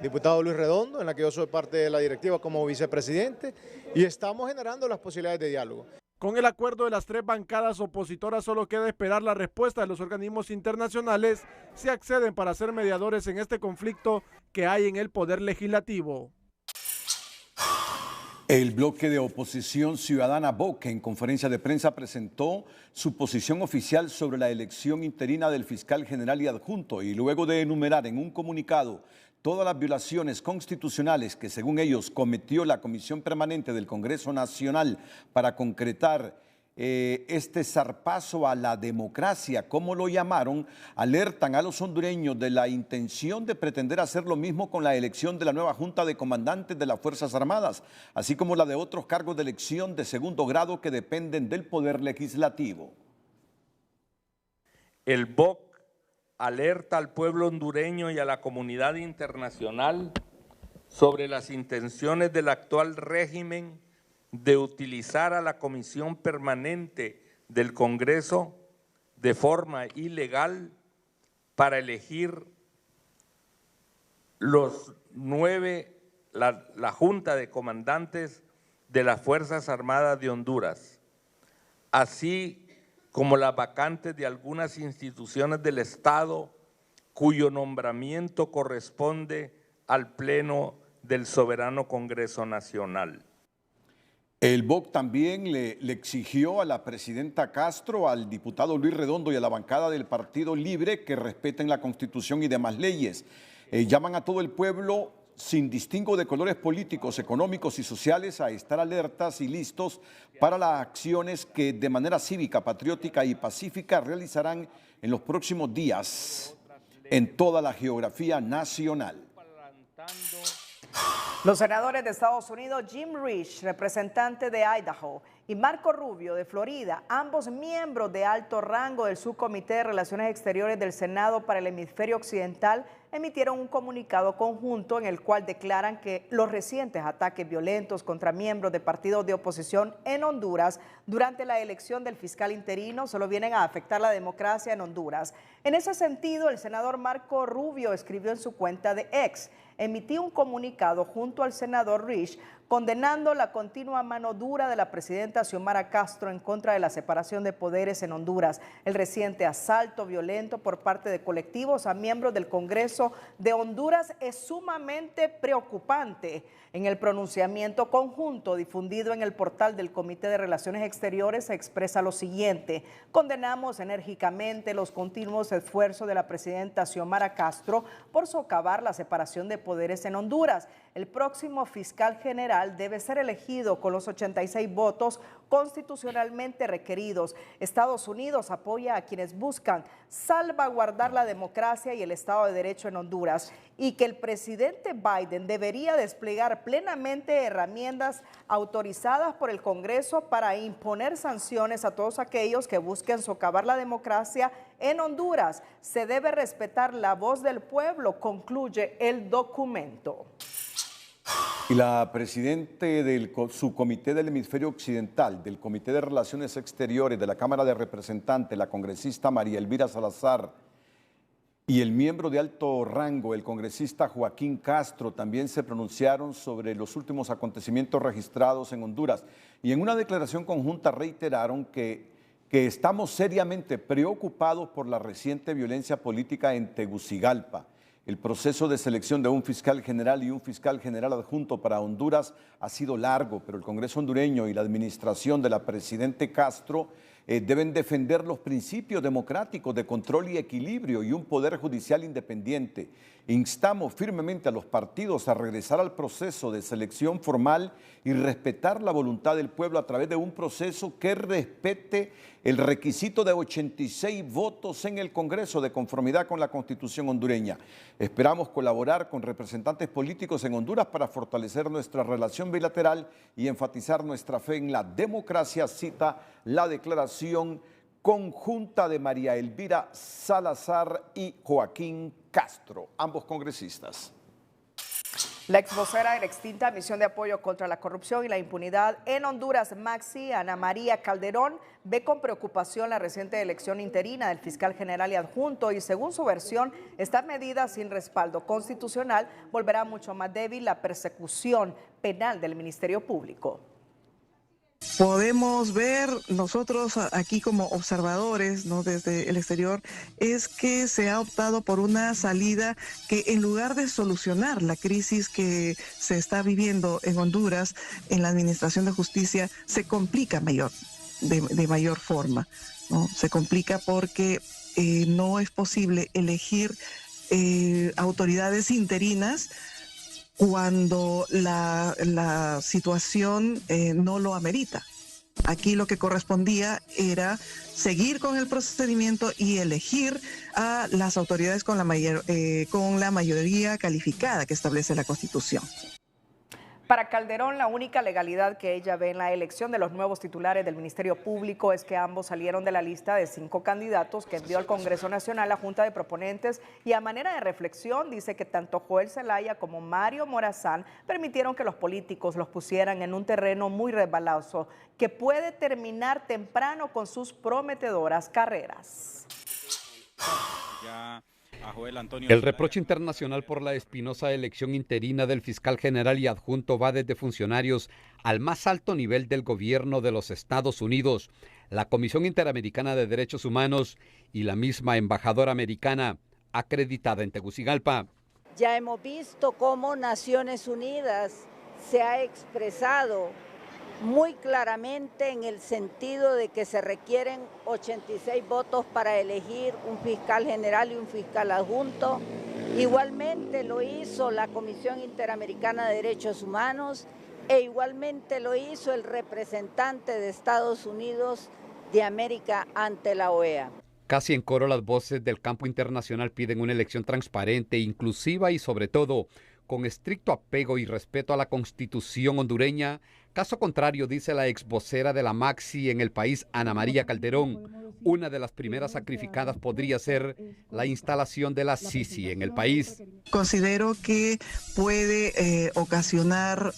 diputado Luis Redondo, en la que yo soy parte de la directiva como vicepresidente, y estamos generando las posibilidades de diálogo. Con el acuerdo de las tres bancadas opositoras solo queda esperar la respuesta de los organismos internacionales si acceden para ser mediadores en este conflicto que hay en el Poder Legislativo. El bloque de oposición ciudadana BOC en conferencia de prensa presentó su posición oficial sobre la elección interina del fiscal general y adjunto, y luego de enumerar en un comunicado todas las violaciones constitucionales que según ellos cometió la Comisión Permanente del Congreso Nacional para concretar este zarpazo a la democracia, como lo llamaron, alertan a los hondureños de la intención de pretender hacer lo mismo con la elección de la nueva Junta de Comandantes de las Fuerzas Armadas, así como la de otros cargos de elección de segundo grado que dependen del Poder Legislativo. El BOC alerta al pueblo hondureño y a la comunidad internacional sobre las intenciones del actual régimen de utilizar a la Comisión Permanente del Congreso de forma ilegal para elegir la Junta de Comandantes de las Fuerzas Armadas de Honduras, así como las vacantes de algunas instituciones del Estado cuyo nombramiento corresponde al Pleno del Soberano Congreso Nacional. El BOC también le exigió a la presidenta Castro, al diputado Luis Redondo y a la bancada del Partido Libre que respeten la Constitución y demás leyes. Llaman a todo el pueblo, sin distingo de colores políticos, económicos y sociales, a estar alertas y listos para las acciones que de manera cívica, patriótica y pacífica realizarán en los próximos días en toda la geografía nacional. Los senadores de Estados Unidos, Jim Risch, representante de Idaho, y Marco Rubio, de Florida, ambos miembros de alto rango del Subcomité de Relaciones Exteriores del Senado para el Hemisferio Occidental, emitieron un comunicado conjunto en el cual declaran que los recientes ataques violentos contra miembros de partidos de oposición en Honduras durante la elección del fiscal interino solo vienen a afectar la democracia en Honduras. En ese sentido, el senador Marco Rubio escribió en su cuenta de X: emití un comunicado junto al senador Risch condenando la continua mano dura de la presidenta Xiomara Castro en contra de la separación de poderes en Honduras, el reciente asalto violento por parte de colectivos a miembros del Congreso de Honduras es sumamente preocupante. En el pronunciamiento conjunto difundido en el portal del Comité de Relaciones Exteriores se expresa lo siguiente: condenamos enérgicamente los continuos esfuerzos de la presidenta Xiomara Castro por socavar la separación de poderes en Honduras. El próximo fiscal general general debe ser elegido con los 86 votos constitucionalmente requeridos. Estados Unidos apoya a quienes buscan salvaguardar la democracia y el Estado de Derecho en Honduras y que el presidente Biden debería desplegar plenamente herramientas autorizadas por el Congreso para imponer sanciones a todos aquellos que busquen socavar la democracia en Honduras. Se debe respetar la voz del pueblo, concluye el documento. Y la presidenta del subcomité del hemisferio occidental, del Comité de Relaciones Exteriores de la Cámara de Representantes, la congresista María Elvira Salazar, y el miembro de alto rango, el congresista Joaquín Castro, también se pronunciaron sobre los últimos acontecimientos registrados en Honduras. Y en una declaración conjunta reiteraron que estamos seriamente preocupados por la reciente violencia política en Tegucigalpa. El proceso de selección de un fiscal general y un fiscal general adjunto para Honduras ha sido largo, pero el Congreso hondureño y la administración de la presidenta Castro deben defender los principios democráticos de control y equilibrio y un poder judicial independiente. Instamos firmemente a los partidos a regresar al proceso de selección formal y respetar la voluntad del pueblo a través de un proceso que respete el requisito de 86 votos en el Congreso de conformidad con la Constitución hondureña. Esperamos colaborar con representantes políticos en Honduras para fortalecer nuestra relación bilateral y enfatizar nuestra fe en la democracia, cita la declaración conjunta de María Elvira Salazar y Joaquín Castro, ambos congresistas. La ex vocera de la extinta Misión de Apoyo contra la Corrupción y la Impunidad en Honduras, Maxi, Ana María Calderón, ve con preocupación la reciente elección interina del fiscal general y adjunto y, según su versión, esta medida sin respaldo constitucional volverá mucho más débil la persecución penal del Ministerio Público. Podemos ver nosotros aquí como observadores, ¿no?, desde el exterior, es que se ha optado por una salida que, en lugar de solucionar la crisis que se está viviendo en Honduras en la administración de justicia, se complica de mayor forma, ¿no? Se complica porque no es posible elegir autoridades interinas cuando la situación no lo amerita. Aquí lo que correspondía era seguir con el procedimiento y elegir a las autoridades con la mayoría calificada que establece la Constitución. Para Calderón, la única legalidad que ella ve en la elección de los nuevos titulares del Ministerio Público es que ambos salieron de la lista de 5 candidatos que envió al Congreso Nacional la Junta de Proponentes, y a manera de reflexión dice que tanto Joel Zelaya como Mario Morazán permitieron que los políticos los pusieran en un terreno muy resbaloso que puede terminar temprano con sus prometedoras carreras. El reproche internacional por la espinosa elección interina del fiscal general y adjunto va desde funcionarios al más alto nivel del gobierno de los Estados Unidos, la Comisión Interamericana de Derechos Humanos y la misma embajadora americana acreditada en Tegucigalpa. Ya hemos visto cómo Naciones Unidas se ha expresado muy claramente en el sentido de que se requieren 86 votos para elegir un fiscal general y un fiscal adjunto. Igualmente lo hizo la Comisión Interamericana de Derechos Humanos e igualmente lo hizo el representante de Estados Unidos de América ante la OEA. Casi en coro las voces del campo internacional piden una elección transparente, inclusiva y sobre todo con estricto apego y respeto a la Constitución hondureña. Caso contrario, dice la ex vocera de la Maxi en el país, Ana María Calderón, una de las primeras sacrificadas podría ser la instalación de la Sisi en el país. Considero que puede ocasionar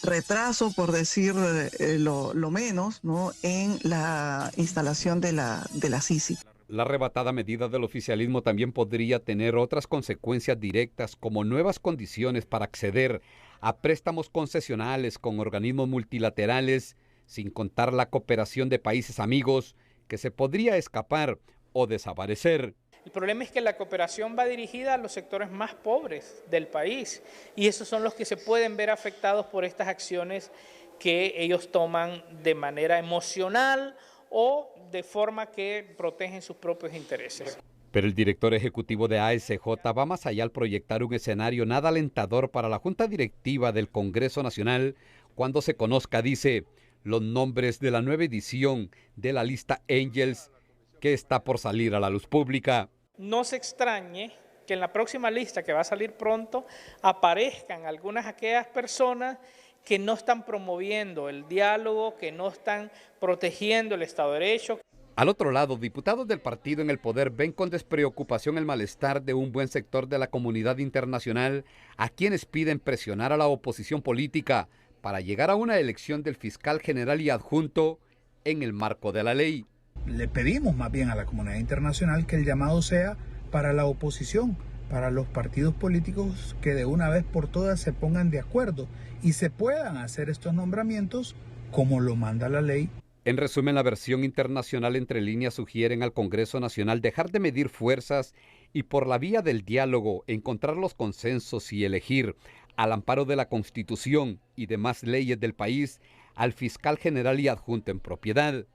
retraso, por decir lo menos, ¿no?, en la instalación de la Sisi. La arrebatada medida del oficialismo también podría tener otras consecuencias directas, como nuevas condiciones para acceder a préstamos concesionales con organismos multilaterales, sin contar la cooperación de países amigos, que se podría escapar o desaparecer. El problema es que la cooperación va dirigida a los sectores más pobres del país, y esos son los que se pueden ver afectados por estas acciones que ellos toman de manera emocional o de forma que protegen sus propios intereses. Pero el director ejecutivo de ASJ va más allá al proyectar un escenario nada alentador para la Junta Directiva del Congreso Nacional cuando se conozca, dice, los nombres de la nueva edición de la lista Angels que está por salir a la luz pública. No se extrañe que en la próxima lista que va a salir pronto aparezcan algunas aquellas personas que no están promoviendo el diálogo, que no están protegiendo el Estado de Derecho. Al otro lado, diputados del partido en el poder ven con despreocupación el malestar de un buen sector de la comunidad internacional a quienes piden presionar a la oposición política para llegar a una elección del fiscal general y adjunto en el marco de la ley. Le pedimos más bien a la comunidad internacional que el llamado sea para la oposición, para los partidos políticos que de una vez por todas se pongan de acuerdo y se puedan hacer estos nombramientos como lo manda la ley. En resumen, la versión internacional entre líneas sugieren al Congreso Nacional dejar de medir fuerzas y por la vía del diálogo encontrar los consensos y elegir, al amparo de la Constitución y demás leyes del país, al fiscal general y adjunto en propiedad.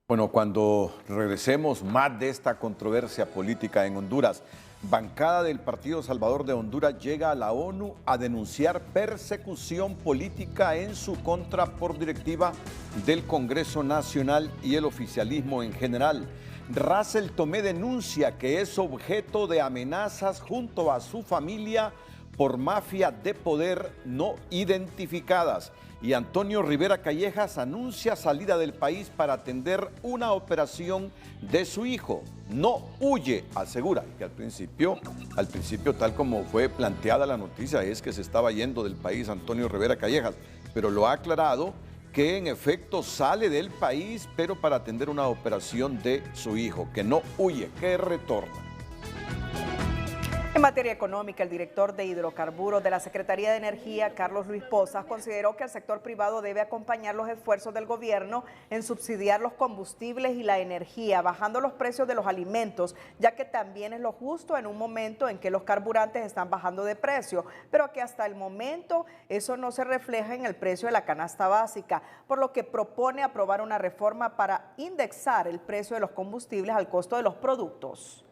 Bueno, cuando regresemos más de esta controversia política en Honduras, bancada del Partido Salvador de Honduras llega a la ONU a denunciar persecución política en su contra por directiva del Congreso Nacional y el oficialismo en general. Russell Tomé denuncia que es objeto de amenazas junto a su familia por mafia de poder no identificadas. Y Antonio Rivera Callejas anuncia salida del país para atender una operación de su hijo. No huye, asegura, que al principio, tal como fue planteada la noticia, es que se estaba yendo del país Antonio Rivera Callejas, pero lo ha aclarado que en efecto sale del país, pero para atender una operación de su hijo, que no huye, que retorna. En materia económica, el director de hidrocarburos de la Secretaría de Energía, Carlos Luis Pozas, consideró que el sector privado debe acompañar los esfuerzos del gobierno en subsidiar los combustibles y la energía, bajando los precios de los alimentos, ya que también es lo justo en un momento en que los carburantes están bajando de precio, pero que hasta el momento eso no se refleja en el precio de la canasta básica, por lo que propone aprobar una reforma para indexar el precio de los combustibles al costo de los productos.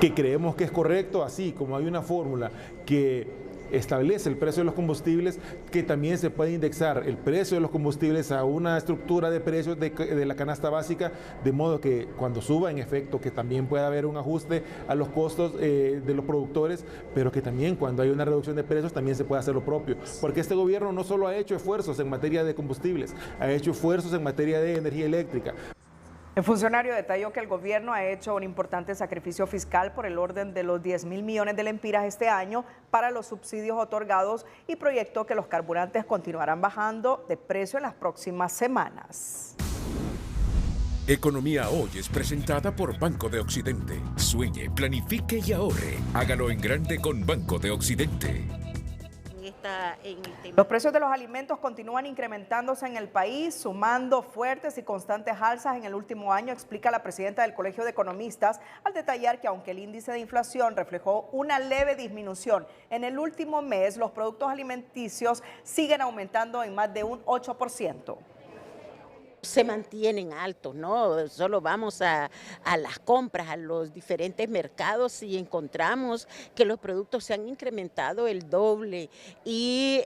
Que creemos que es correcto, así como hay una fórmula que establece el precio de los combustibles, que también se puede indexar el precio de los combustibles a una estructura de precios de la canasta básica, de modo que cuando suba, en efecto, que también pueda haber un ajuste a los costos de los productores, pero que también cuando hay una reducción de precios también se puede hacer lo propio, porque este gobierno no solo ha hecho esfuerzos en materia de combustibles, ha hecho esfuerzos en materia de energía eléctrica. El funcionario detalló que el gobierno ha hecho un importante sacrificio fiscal por el orden de los 10.000 millones de lempiras este año para los subsidios otorgados y proyectó que los carburantes continuarán bajando de precio en las próximas semanas. Economía Hoy es presentada por Banco de Occidente. Sueñe, planifique y ahorre. Hágalo en grande con Banco de Occidente. Los precios de los alimentos continúan incrementándose en el país, sumando fuertes y constantes alzas en el último año, explica la presidenta del Colegio de Economistas, al detallar que aunque el índice de inflación reflejó una leve disminución en el último mes, los productos alimenticios siguen aumentando en más de un 8%. Se mantienen altos, ¿no? Solo vamos a las compras, a los diferentes mercados y encontramos que los productos se han incrementado el doble y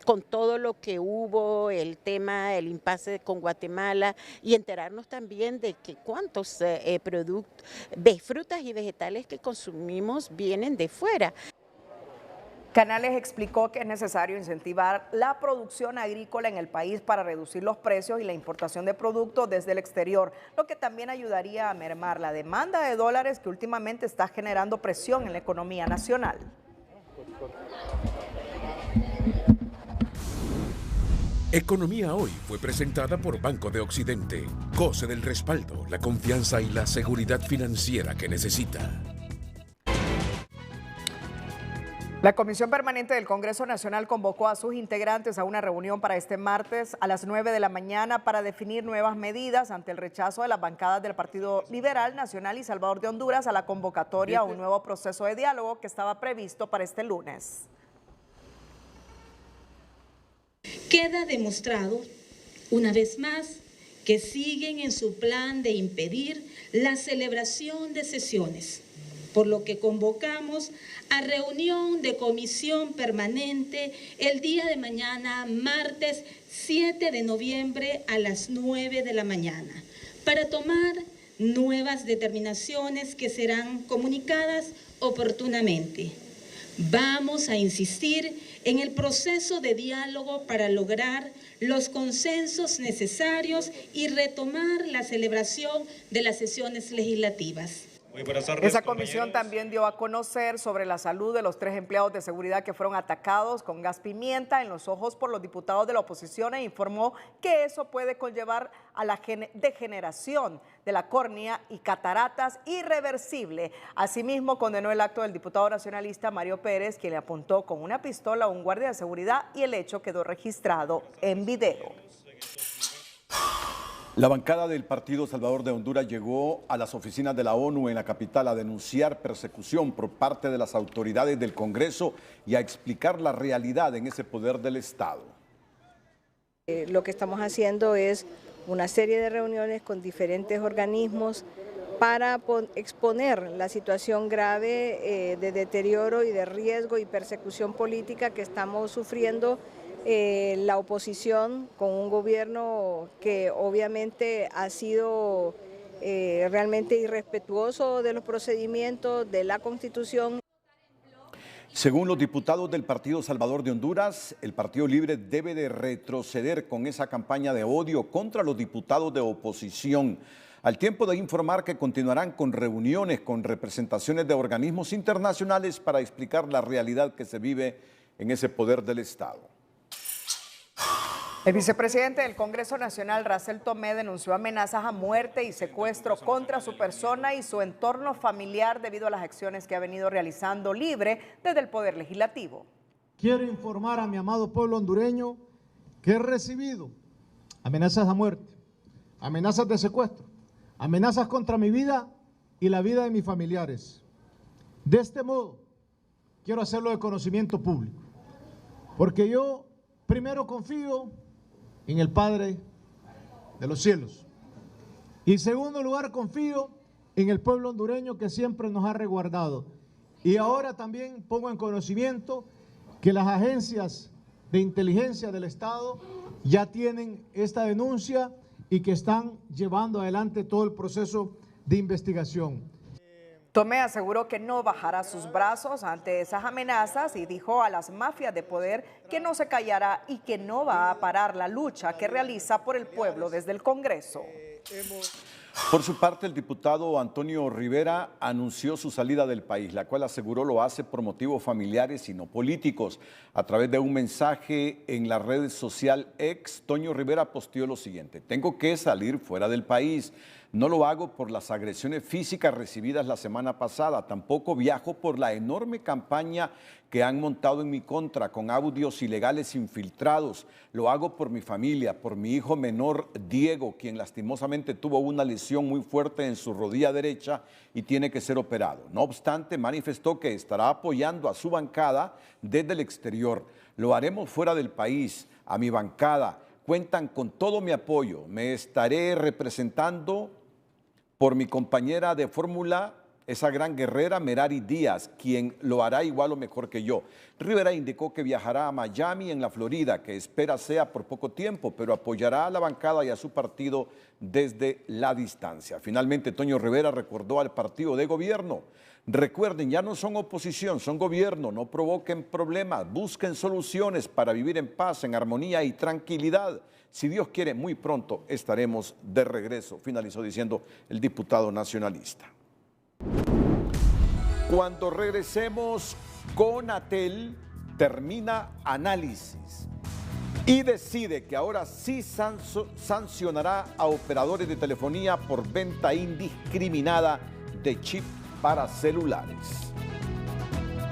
con todo lo que hubo, el tema, el impasse con Guatemala y enterarnos también de que cuántos productos, frutas y vegetales que consumimos vienen de fuera. Canales explicó que es necesario incentivar la producción agrícola en el país para reducir los precios y la importación de productos desde el exterior, lo que también ayudaría a mermar la demanda de dólares que últimamente está generando presión en la economía nacional. Economía Hoy fue presentada por Banco de Occidente. Goce del respaldo, la confianza y la seguridad financiera que necesita. La Comisión Permanente del Congreso Nacional convocó a sus integrantes a una reunión para este martes a las 9 de la mañana para definir nuevas medidas ante el rechazo de las bancadas del Partido Liberal Nacional y Salvador de Honduras a la convocatoria a un nuevo proceso de diálogo que estaba previsto para este lunes. Queda demostrado, una vez más, que siguen en su plan de impedir la celebración de sesiones, por lo que convocamos a reunión de comisión permanente el día de mañana, martes 7 de noviembre a las 9 de la mañana, para tomar nuevas determinaciones que serán comunicadas oportunamente. Vamos a insistir en el proceso de diálogo para lograr los consensos necesarios y retomar la celebración de las sesiones legislativas. Esa comisión también dio a conocer sobre la salud de los 3 empleados de seguridad que fueron atacados con gas pimienta en los ojos por los diputados de la oposición e informó que eso puede conllevar a la degeneración de la córnea y cataratas irreversible. Asimismo, condenó el acto del diputado nacionalista Mario Pérez, quien le apuntó con una pistola a un guardia de seguridad y el hecho quedó registrado en video. La bancada del Partido Salvador de Honduras llegó a las oficinas de la ONU en la capital a denunciar persecución por parte de las autoridades del Congreso y a explicar la realidad en ese poder del Estado. Lo que estamos haciendo es una serie de reuniones con diferentes organismos para exponer la situación grave de deterioro y de riesgo y persecución política que estamos sufriendo la oposición con un gobierno que obviamente ha sido realmente irrespetuoso de los procedimientos de la Constitución. Según los diputados del Partido Salvador de Honduras, el Partido Libre debe de retroceder con esa campaña de odio contra los diputados de oposición, al tiempo de informar que continuarán con reuniones con representaciones de organismos internacionales para explicar la realidad que se vive en ese poder del Estado. El vicepresidente del Congreso Nacional, Racel Tomé, denunció amenazas a muerte y secuestro contra su persona y su entorno familiar debido a las acciones que ha venido realizando libre desde el Poder Legislativo. Quiero informar a mi amado pueblo hondureño que he recibido amenazas a muerte, amenazas de secuestro, amenazas contra mi vida y la vida de mis familiares. De este modo, quiero hacerlo de conocimiento público, porque yo primero confío en el Padre de los cielos. Y en segundo lugar, confío en el pueblo hondureño que siempre nos ha resguardado. Y ahora también pongo en conocimiento que las agencias de inteligencia del Estado ya tienen esta denuncia y que están llevando adelante todo el proceso de investigación. Tomé aseguró que no bajará sus brazos ante esas amenazas y dijo a las mafias de poder que no se callará y que no va a parar la lucha que realiza por el pueblo desde el Congreso. Por su parte, el diputado Antonio Rivera anunció su salida del país, la cual aseguró lo hace por motivos familiares y no políticos. A través de un mensaje en la red social X, Toño Rivera posteó lo siguiente: tengo que salir fuera del país. No lo hago por las agresiones físicas recibidas la semana pasada, tampoco viajo por la enorme campaña que han montado en mi contra con audios ilegales infiltrados. Lo hago por mi familia, por mi hijo menor Diego, quien lastimosamente tuvo una lesión muy fuerte en su rodilla derecha y tiene que ser operado. No obstante, manifestó que estará apoyando a su bancada desde el exterior. Lo haremos fuera del país, a mi bancada. Cuentan con todo mi apoyo. Me estaré representando por mi compañera de fórmula, esa gran guerrera Merari Díaz, quien lo hará igual o mejor que yo. Rivera indicó que viajará a Miami, en la Florida, que espera sea por poco tiempo, pero apoyará a la bancada y a su partido desde la distancia. Finalmente, Toño Rivera recordó al partido de gobierno: recuerden, ya no son oposición, son gobierno, no provoquen problemas, busquen soluciones para vivir en paz, en armonía y tranquilidad. Si Dios quiere, muy pronto estaremos de regreso, finalizó diciendo el diputado nacionalista. Cuando regresemos, Conatel termina análisis y decide que ahora sí sancionará a operadores de telefonía por venta indiscriminada de chip para celulares.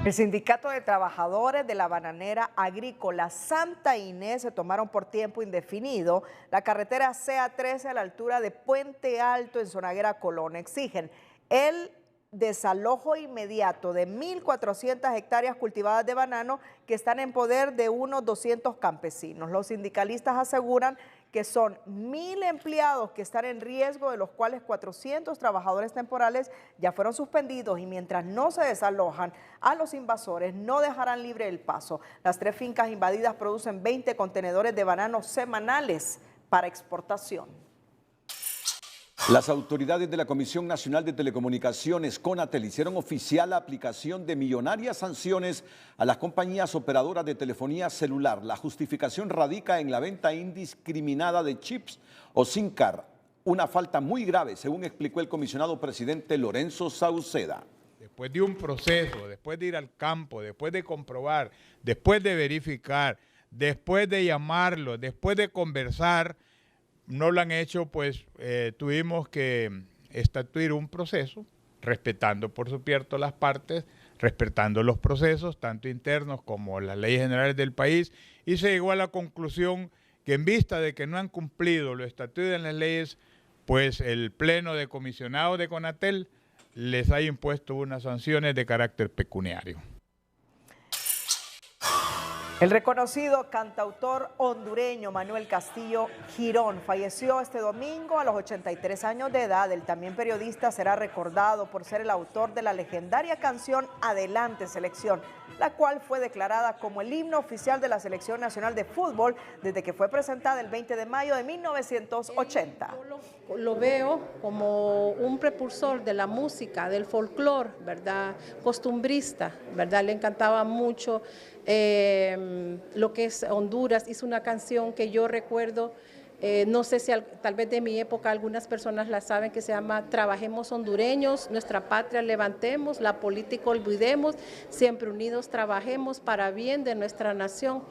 El Sindicato de Trabajadores de la Bananera Agrícola Santa Inés se tomaron por tiempo indefinido la carretera CA13 a la altura de Puente Alto en Zonaguera Colón. Exigen el desalojo inmediato de 1.400 hectáreas cultivadas de banano que están en poder de unos 200 campesinos. Los sindicalistas aseguran que son 1.000 empleados que están en riesgo, de los cuales 400 trabajadores temporales ya fueron suspendidos, y mientras no se desalojan a los invasores no dejarán libre el paso. Las 3 fincas invadidas producen 20 contenedores de banano semanales para exportación. Las autoridades de la Comisión Nacional de Telecomunicaciones, CONATEL, hicieron oficial la aplicación de millonarias sanciones a las compañías operadoras de telefonía celular. La justificación radica en la venta indiscriminada de chips o SIM card, una falta muy grave, según explicó el comisionado presidente Lorenzo Sauceda. Después de un proceso, después de ir al campo, después de comprobar, después de verificar, después de llamarlo, después de conversar, no lo han hecho, pues tuvimos que estatuir un proceso, respetando por supuesto las partes, respetando los procesos, tanto internos como las leyes generales del país, y se llegó a la conclusión que en vista de que no han cumplido lo estatuido en las leyes, pues el Pleno de Comisionados de CONATEL les ha impuesto unas sanciones de carácter pecuniario. El reconocido cantautor hondureño Manuel Castillo Girón falleció este domingo a los 83 años de edad. El también periodista será recordado por ser el autor de la legendaria canción Adelante Selección, la cual fue declarada como el himno oficial de la Selección Nacional de Fútbol desde que fue presentada el 20 de mayo de 1980. Lo veo como un precursor de la música, del folclore, ¿verdad? Costumbrista, ¿verdad? Le encantaba mucho lo que es Honduras. Hizo una canción que yo recuerdo, no sé si tal vez de mi época algunas personas la saben, que se llama Trabajemos hondureños, nuestra patria levantemos, la política olvidemos, siempre unidos trabajemos para bien de nuestra nación.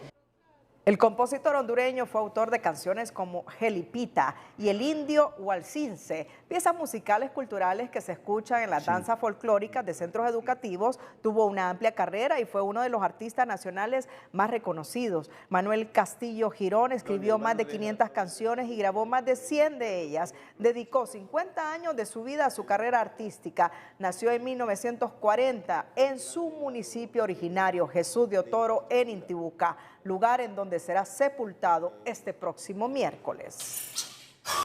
El compositor hondureño fue autor de canciones como Gelipita y El Indio Hualcince, piezas musicales culturales que se escuchan en las danzas folclóricas de centros educativos. Tuvo una amplia carrera y fue uno de los artistas nacionales más reconocidos. Manuel Castillo Girón escribió más de 500 canciones y grabó más de 100 de ellas. Dedicó 50 años de su vida a su carrera artística. Nació en 1940 en su municipio originario, Jesús de Otoro, en Intibucá, lugar en donde será sepultado este próximo miércoles.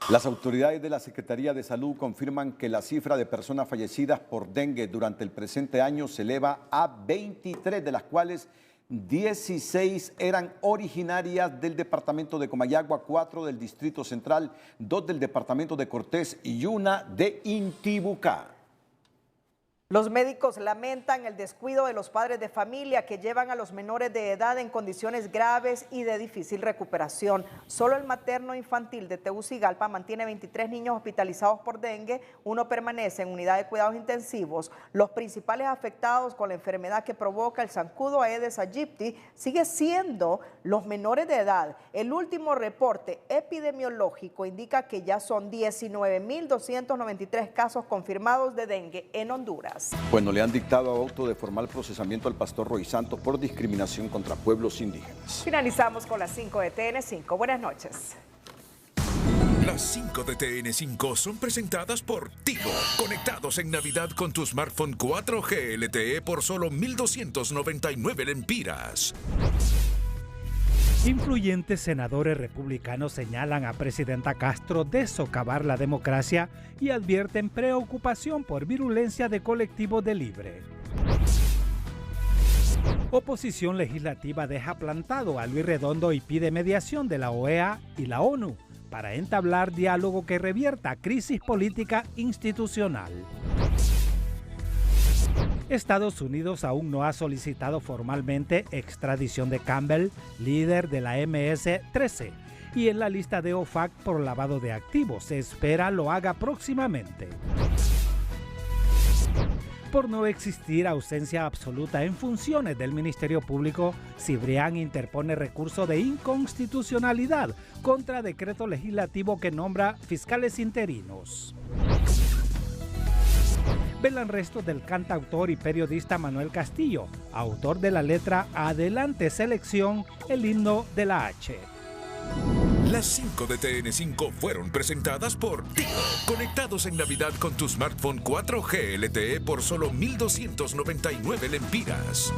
Las autoridades de la Secretaría de Salud confirman que la cifra de personas fallecidas por dengue durante el presente año se eleva a 23, de las cuales 16 eran originarias del departamento de Comayagua, 4 del Distrito Central, 2 del departamento de Cortés y 1 de Intibucá. Los médicos lamentan el descuido de los padres de familia que llevan a los menores de edad en condiciones graves y de difícil recuperación. Solo el materno infantil de Tegucigalpa mantiene 23 niños hospitalizados por dengue, 1 permanece en unidad de cuidados intensivos. Los principales afectados con la enfermedad que provoca el zancudo Aedes aegypti sigue siendo los menores de edad. El último reporte epidemiológico indica que ya son 19.293 casos confirmados de dengue en Honduras. Bueno, le han dictado auto de formal procesamiento al pastor Roy Santos por discriminación contra pueblos indígenas. Finalizamos con las 5 de TN5. Buenas noches. Las 5 de TN5 son presentadas por Tigo. Conectados en Navidad con tu smartphone 4G LTE por solo 1.299 lempiras. Influyentes senadores republicanos señalan a presidenta Castro de socavar la democracia y advierten preocupación por virulencia de colectivos de Libre. Oposición legislativa deja plantado a Luis Redondo y pide mediación de la OEA y la ONU para entablar diálogo que revierta crisis política institucional. Estados Unidos aún no ha solicitado formalmente extradición de Campbell, líder de la MS-13, y en la lista de OFAC por lavado de activos. Se espera lo haga próximamente. Por no existir ausencia absoluta en funciones del Ministerio Público, Cibrián interpone recurso de inconstitucionalidad contra decreto legislativo que nombra fiscales interinos. Velan restos del cantautor y periodista Manuel Castillo, autor de la letra Adelante Selección, el himno de la H. Las 5 de TN5 fueron presentadas por Tigo. Conectados en Navidad con tu smartphone 4G LTE por solo 1,299 lempiras.